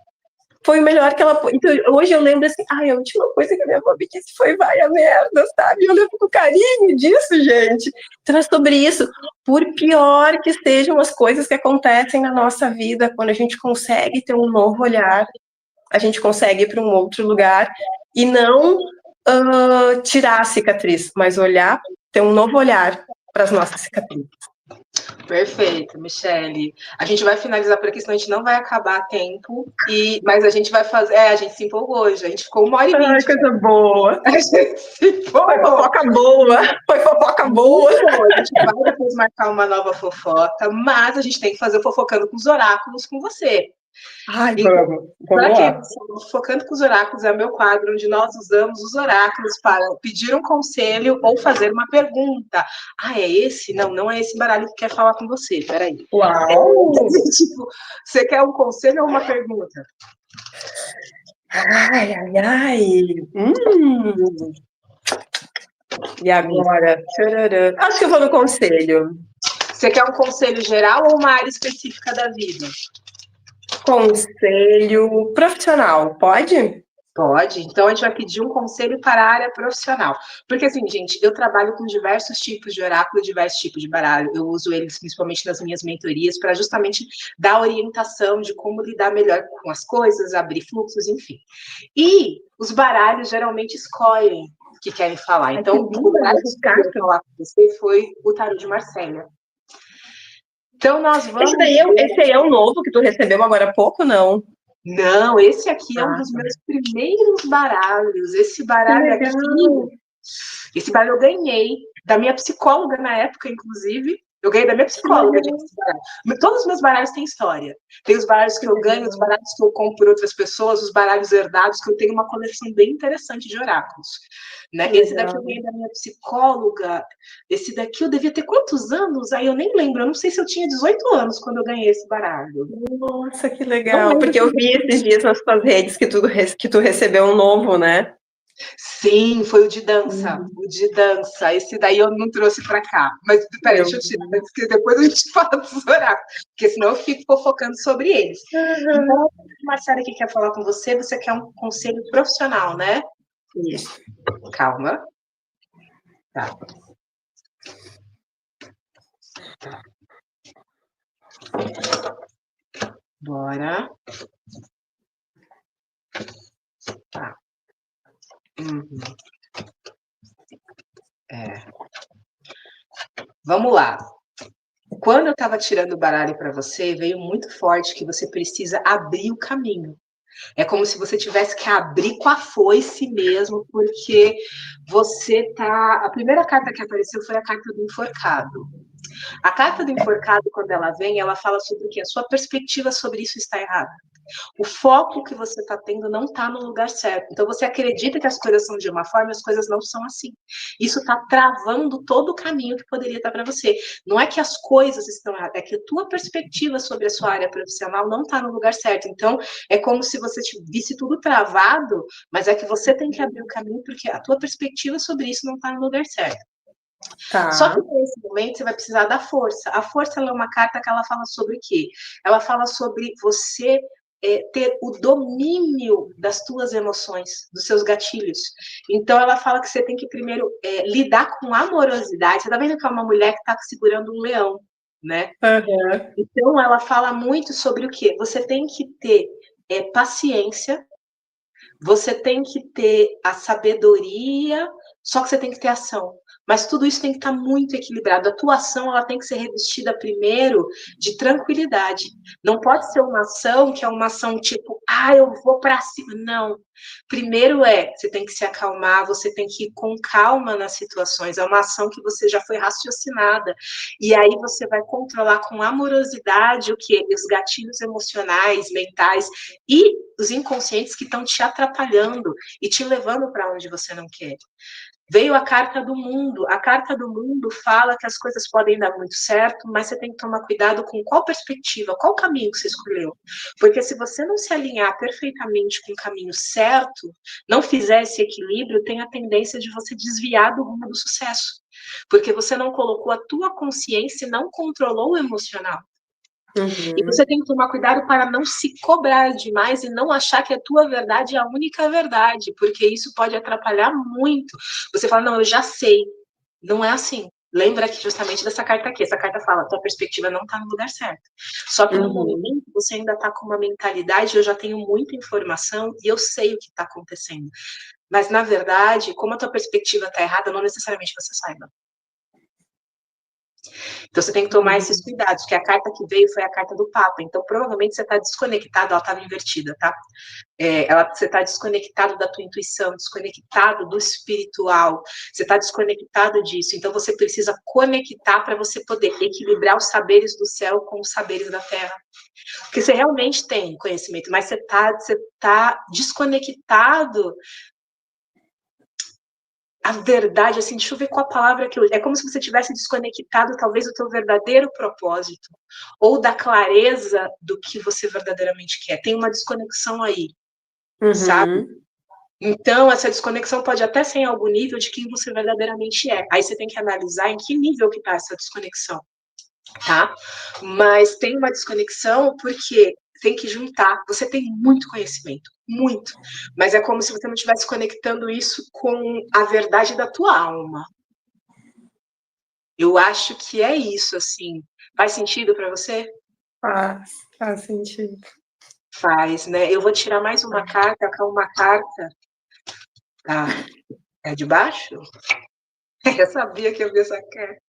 foi o melhor que ela. Então, hoje eu lembro assim, a última coisa que a minha avó me disse foi vai a merda, sabe? Eu lembro com carinho disso, gente. Então é sobre isso. Por pior que sejam as coisas que acontecem na nossa vida, quando a gente consegue ter um novo olhar, a gente consegue ir para um outro lugar e não tirar a cicatriz, mas olhar, ter um novo olhar para as nossas cicatrizes. Perfeito, Michele. A gente vai finalizar por aqui, senão a gente não vai acabar a tempo. Mas a gente vai fazer. A gente se empolgou hoje. A gente ficou 1h20. Ai, coisa boa. A gente se empolgou. Foi fofoca boa. Foi fofoca boa. A gente vai depois marcar uma nova fofoca, mas a gente tem que fazer fofocando com os oráculos com você. Ai, vamos lá. Focando com os oráculos é o meu quadro, onde nós usamos os oráculos para pedir um conselho ou fazer uma pergunta. Ah, é esse? Não, não é esse baralho que quer falar com você. Peraí. Uau! Tipo, você quer um conselho ou uma pergunta? Ai, ai, ai. E agora? Tchararã. Acho que eu vou no conselho. Você quer um conselho geral ou uma área específica da vida? Conselho profissional, pode? Pode. Então, a gente vai pedir um conselho para a área profissional. Porque, assim, gente, eu trabalho com diversos tipos de oráculo, diversos tipos de baralho. Eu uso eles principalmente nas minhas mentorias para justamente dar orientação de como lidar melhor com as coisas, abrir fluxos, enfim. E os baralhos geralmente escolhem o que querem falar. Então, o baralho que eu falar com você foi o tarô de Marcélia. Então, nós vamos... Esse aí é o novo que tu recebeu agora há pouco, não? Não, esse aqui é um dos meus primeiros baralhos. Esse baralho aqui, esse baralho eu ganhei da minha psicóloga na época, inclusive. Eu ganhei da minha psicóloga. Todos os meus baralhos têm história. Tem os baralhos que eu ganho, os baralhos que eu compro por outras pessoas, os baralhos herdados, que eu tenho uma coleção bem interessante de oráculos. Né? Esse daqui eu ganhei da minha psicóloga. Esse daqui eu devia ter quantos anos? Aí eu nem lembro. Eu não sei se eu tinha 18 anos quando eu ganhei esse baralho. Nossa, que legal. Porque eu vi esses dias nas suas redes que tu recebeu um novo, né? Sim, foi o de dança. O de dança. Esse daí eu não trouxe para cá. Mas peraí, deixa eu tirar, porque depois a gente fala dos oráculos. Porque senão eu fico fofocando sobre eles. Então, a Marcela que quer falar com você, você quer um conselho profissional, né? Isso. Calma. Tá. Bora. Tá. Vamos lá. Quando eu estava tirando o baralho para você, veio muito forte que você precisa abrir o caminho. É como se você tivesse que abrir com a foice mesmo, porque você tá. A primeira carta que apareceu foi a carta do enforcado. A carta do enforcado, quando ela vem, ela fala sobre o quê? A sua perspectiva sobre isso está errada. O foco que você está tendo não está no lugar certo. Então você acredita que as coisas são de uma forma, as coisas não são assim. Isso está travando todo o caminho que poderia estar para você. Não é que as coisas estão erradas, é que a tua perspectiva sobre a sua área profissional não está no lugar certo. Então é como se você visse tudo travado, mas é que você tem que abrir o caminho porque a tua perspectiva sobre isso não está no lugar certo. Tá. Só que nesse momento você vai precisar da força. A força ela é uma carta que ela fala sobre o quê? Ela fala sobre você ter o domínio das tuas emoções, dos seus gatilhos. Então ela fala que você tem que primeiro lidar com amorosidade. Você tá vendo que é uma mulher que está segurando um leão, né? Uhum. Então ela fala muito sobre o quê? Você tem que ter paciência, você tem que ter a sabedoria, só que você tem que ter ação. Mas tudo isso tem que estar muito equilibrado. A tua ação ela tem que ser revestida primeiro de tranquilidade. Não pode ser uma ação que é uma ação tipo, eu vou para cima. Não. Primeiro você tem que se acalmar, você tem que ir com calma nas situações. É uma ação que você já foi raciocinada. E aí você vai controlar com amorosidade o quê? Os gatilhos emocionais, mentais e os inconscientes que estão te atrapalhando e te levando para onde você não quer. Veio a carta do mundo. A carta do mundo fala que as coisas podem dar muito certo, mas você tem que tomar cuidado com qual perspectiva, qual caminho que você escolheu. Porque se você não se alinhar perfeitamente com o caminho certo, não fizer esse equilíbrio, tem a tendência de você desviar do rumo do sucesso. Porque você não colocou a tua consciência e não controlou o emocional. Uhum. E você tem que tomar cuidado para não se cobrar demais e não achar que a tua verdade é a única verdade, porque isso pode atrapalhar muito. Você fala, não, eu já sei. Não é assim. Lembra aqui justamente dessa carta aqui. Essa carta fala, tua perspectiva não está no lugar certo. Só que no momento você ainda está com uma mentalidade, eu já tenho muita informação e eu sei o que está acontecendo. Mas, na verdade, como a tua perspectiva está errada, não necessariamente você saiba. Então você tem que tomar esses cuidados, que a carta que veio foi a carta do Papa. Então provavelmente você está desconectado, ela estava invertida, tá? Você está desconectado da tua intuição, desconectado do espiritual, você está desconectado disso. Então você precisa conectar para você poder equilibrar os saberes do céu com os saberes da terra. Porque você realmente tem conhecimento, mas você tá desconectado. A verdade, assim, deixa eu ver qual a palavra que eu... É como se você tivesse desconectado, talvez, do teu verdadeiro propósito, ou da clareza do que você verdadeiramente quer. Tem uma desconexão aí, sabe? Então, essa desconexão pode até ser em algum nível de quem você verdadeiramente é. Aí você tem que analisar em que nível que está essa desconexão, tá? Mas tem uma desconexão porque tem que juntar. Você tem muito conhecimento, muito. Mas é como se você não estivesse conectando isso com a verdade da tua alma. Eu acho que é isso, assim. Faz sentido para você? Faz sentido. Faz, né? Eu vou tirar mais uma carta, cá uma carta. Tá. É de baixo? Eu sabia que eu vi essa carta.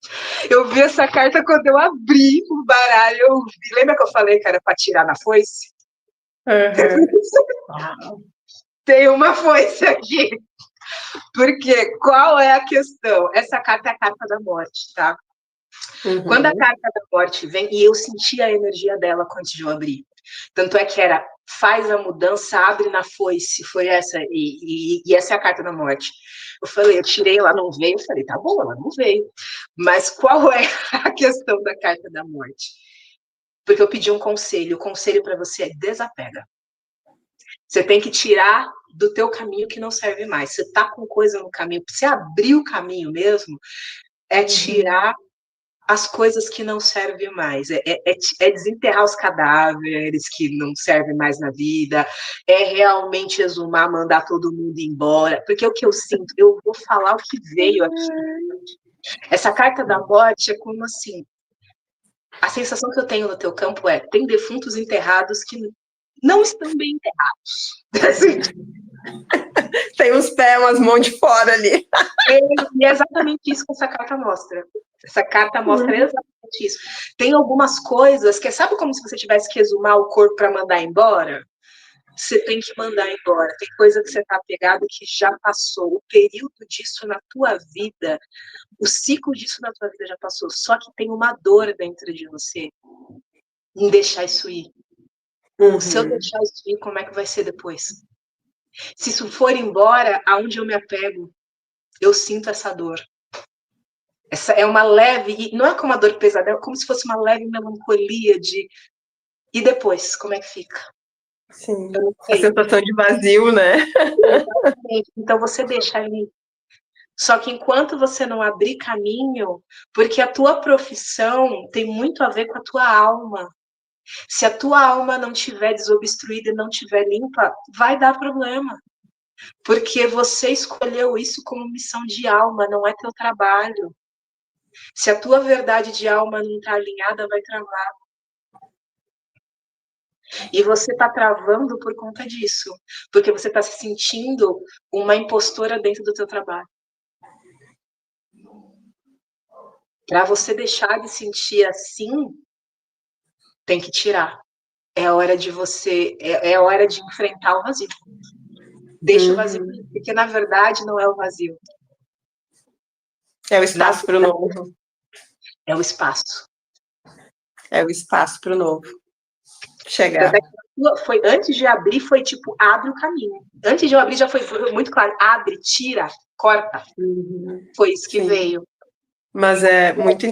Eu vi essa carta quando eu abri o baralho. Eu vi. Lembra que eu falei que era para tirar na foice? Tem uma foice aqui. Porque qual é a questão? Essa carta é a carta da morte, tá? Quando a carta da morte vem, e eu senti a energia dela antes de eu abrir. Tanto é que era, faz a mudança, abre na foice, foi essa, e essa é a carta da morte. Eu tirei, ela não veio, eu falei, tá bom, ela não veio. Mas qual é a questão da carta da morte? Porque eu pedi um conselho, o conselho para você é desapega. Você tem que tirar do teu caminho que não serve mais. Você tá com coisa no caminho, você abrir o caminho mesmo, é tirar as coisas que não servem mais, é desenterrar os cadáveres que não servem mais na vida, é realmente exumar, mandar todo mundo embora, porque o que eu sinto, eu vou falar o que veio aqui. Essa carta da morte é como assim, A sensação que eu tenho no teu campo é, tem defuntos enterrados que não estão bem enterrados. Assim, Tem os pés, umas mãos de fora ali. e é exatamente isso que essa carta mostra. Essa carta mostra exatamente isso. Tem algumas coisas que sabe como se você tivesse que exumar o corpo para mandar embora? Você tem que mandar embora. Tem coisa que você está apegado que já passou. O período disso na tua vida, o ciclo disso na tua vida já passou. Só que tem uma dor dentro de você em deixar isso ir. Se eu deixar isso ir, como é que vai ser depois? Se isso for embora, aonde eu me apego, eu sinto essa dor. Essa é uma leve, não é como uma dor pesada, é como se fosse uma leve melancolia de. E depois, como é que fica? Sim, a sensação de vazio, né? Exatamente. Então você deixa ali. Só que enquanto você não abrir caminho, porque a tua profissão tem muito a ver com a tua alma. Se a tua alma não estiver desobstruída e não estiver limpa, vai dar problema. Porque você escolheu isso como missão de alma, não é teu trabalho. Se a tua verdade de alma não está alinhada, vai travar. E você está travando por conta disso. Porque você está se sentindo uma impostora dentro do teu trabalho. Para você deixar de sentir assim, tem que tirar. É hora de você, é hora de enfrentar o vazio. Deixa o vazio, porque na verdade não é o vazio. É o espaço para o novo. É o espaço. É o espaço para o novo. Chegar. Foi, antes de abrir, foi tipo, abre o caminho. Antes de eu abrir, já foi muito claro. Abre, tira, corta. Foi isso que veio. Mas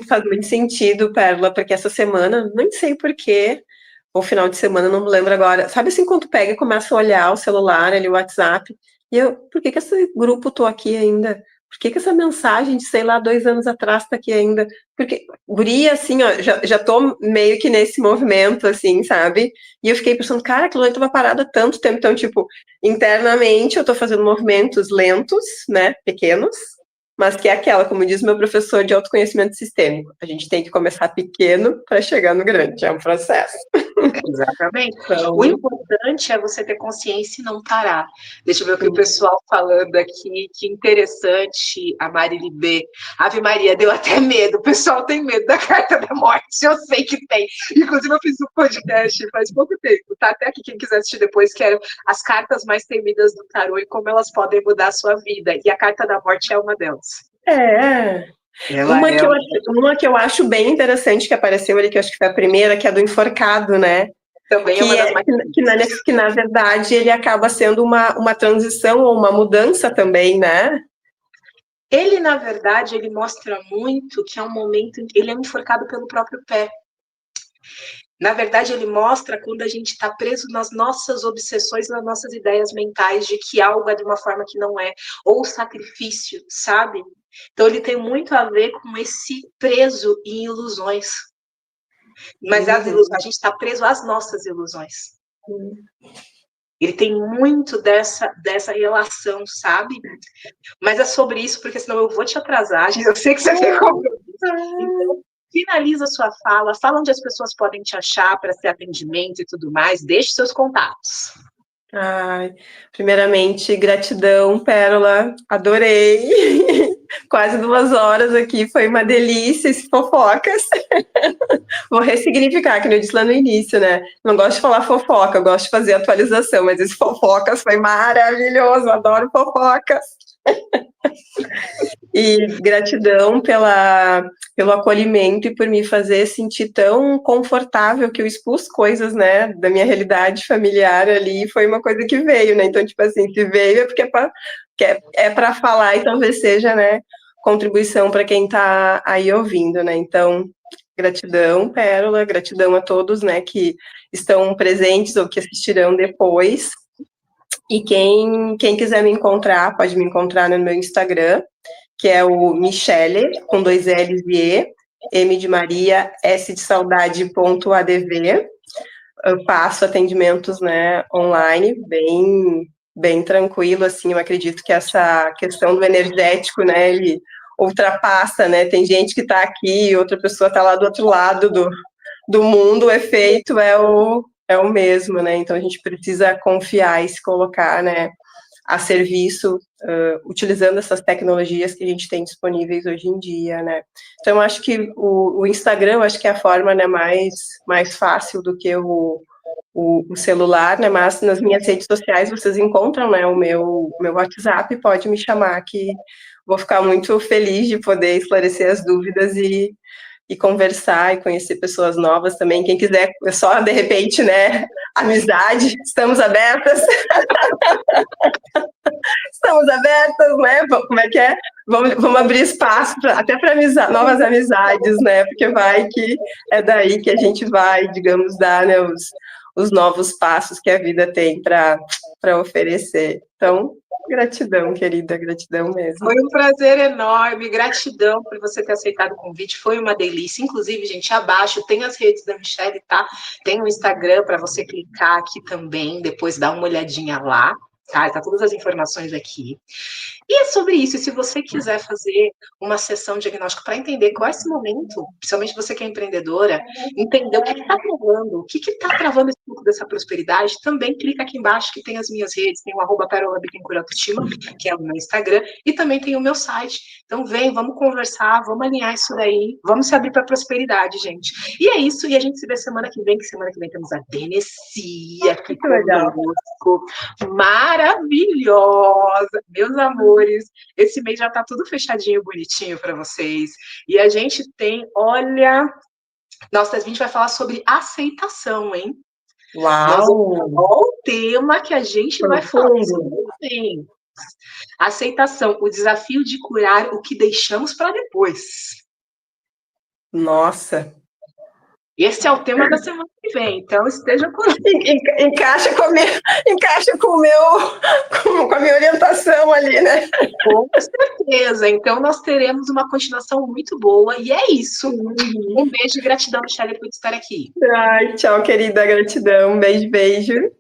faz muito sentido, Pérola, porque essa semana, nem sei porquê, ou final de semana, não me lembro agora. Sabe assim, quando tu pega e começa a olhar o celular, ali, o WhatsApp, e eu, por que esse grupo tô aqui ainda? Por que essa mensagem de, sei lá, 2 anos atrás tá aqui ainda? Porque, guria, assim, ó, já tô meio que nesse movimento, assim, sabe? E eu fiquei pensando, cara, aquilo ali tava parado há tanto tempo. Então, tipo, internamente eu tô fazendo movimentos lentos, né, pequenos, mas que é aquela, como diz meu professor de autoconhecimento sistêmico, a gente tem que começar pequeno para chegar no grande, é um processo. Exatamente. Então, o importante é você ter consciência e não parar. Deixa eu ver o que o pessoal falando aqui, que interessante, a Marili B. Ave Maria, deu até medo, o pessoal tem medo da carta da morte, eu sei que tem. Inclusive eu fiz um podcast faz pouco tempo, tá até aqui quem quiser assistir depois, que eram as cartas mais temidas do tarô e como elas podem mudar a sua vida, e a carta da morte é uma delas. Uma que eu acho bem interessante que apareceu ali, que eu acho que foi a primeira, que é do enforcado, né? Também é uma das mais... que na verdade ele acaba sendo uma transição ou uma mudança também, né? Ele, na verdade, ele mostra muito que é um momento... Ele é enforcado pelo próprio pé. Na verdade, ele mostra quando a gente está preso nas nossas obsessões, nas nossas ideias mentais de que algo é de uma forma que não é, ou sacrifício, sabe? Então, ele tem muito a ver com esse preso em ilusões. Mas as ilusões, a gente está preso às nossas ilusões. Ele tem muito dessa relação, sabe? Mas é sobre isso, porque senão eu vou te atrasar. Eu sei que você tem compromisso. Então, finaliza a sua fala, fala onde as pessoas podem te achar para ter atendimento e tudo mais, deixe seus contatos. Ai, primeiramente, gratidão, Pérola, adorei. Quase 2 horas aqui, foi uma delícia, esse fofocas. Vou ressignificar, que eu disse lá no início, né? Não gosto de falar fofoca, eu gosto de fazer atualização, mas esse fofocas foi maravilhoso, adoro fofocas. E gratidão pelo acolhimento e por me fazer sentir tão confortável que eu expus coisas, né, da minha realidade familiar ali, foi uma coisa que veio, né? Então, tipo assim, se veio é porque é para falar e talvez seja, né, contribuição para quem está aí ouvindo, né? Então, gratidão, Pérola, gratidão a todos, né, que estão presentes ou que assistirão depois. E quem quiser me encontrar, pode me encontrar no meu Instagram, que é o Michele, com 2 L's e E, M de Maria, S de saudade, .adv. Eu passo atendimentos, né, online, bem tranquilo, assim, eu acredito que essa questão do energético, né, ele ultrapassa, né, tem gente que está aqui, outra pessoa está lá do outro lado do mundo, o efeito é o mesmo, né? Então a gente precisa confiar e se colocar, né, a serviço, utilizando essas tecnologias que a gente tem disponíveis hoje em dia, né? Então eu acho que o Instagram, eu acho que é a forma, né, mais fácil do que o celular, né? Mas nas minhas redes sociais vocês encontram, né, o meu WhatsApp, pode me chamar que vou ficar muito feliz de poder esclarecer as dúvidas e conversar e conhecer pessoas novas também. Quem quiser, só de repente, né, amizade, estamos abertas. Estamos abertas, né? Como é que é? Vamos abrir espaço até para novas amizades, né? Porque vai que é daí que a gente vai, digamos, dar, né, os novos passos que a vida tem para oferecer. Então, gratidão, querida, gratidão mesmo. Foi um prazer enorme, gratidão por você ter aceitado o convite, foi uma delícia. Inclusive, gente, abaixo tem as redes da Michelle, tá? Tem o Instagram para você clicar aqui também, depois dar uma olhadinha lá, tá? Tá todas as informações aqui. E é sobre isso. E se você quiser fazer uma sessão diagnóstica para entender qual é esse momento, principalmente você que é empreendedora, entender o que está travando, o que está travando esse pouco dessa prosperidade, também clica aqui embaixo que tem as minhas redes, tem o @PerolaBittencourt-Autoestima, que é o meu Instagram, e também tem o meu site. Então vem, vamos conversar, vamos alinhar isso daí, vamos se abrir para a prosperidade, gente. E é isso, e a gente se vê semana que vem temos a Denecia aqui conosco, maravilhosa, meus amores. Esse mês já tá tudo fechadinho, bonitinho para vocês. E a gente tem, olha, nossa, a gente vai falar sobre aceitação, hein? Uau! Olha o tema que a gente vai falar sobre. Aceitação, o desafio de curar o que deixamos para depois. Nossa! Esse é o tema da semana que vem, então esteja com encaixa com a minha orientação ali, né? Com certeza. Então nós teremos uma continuação muito boa e é isso. Um beijo e gratidão, Michelle, por estar aqui. Ai, tchau, querida, gratidão. Beijo, beijo.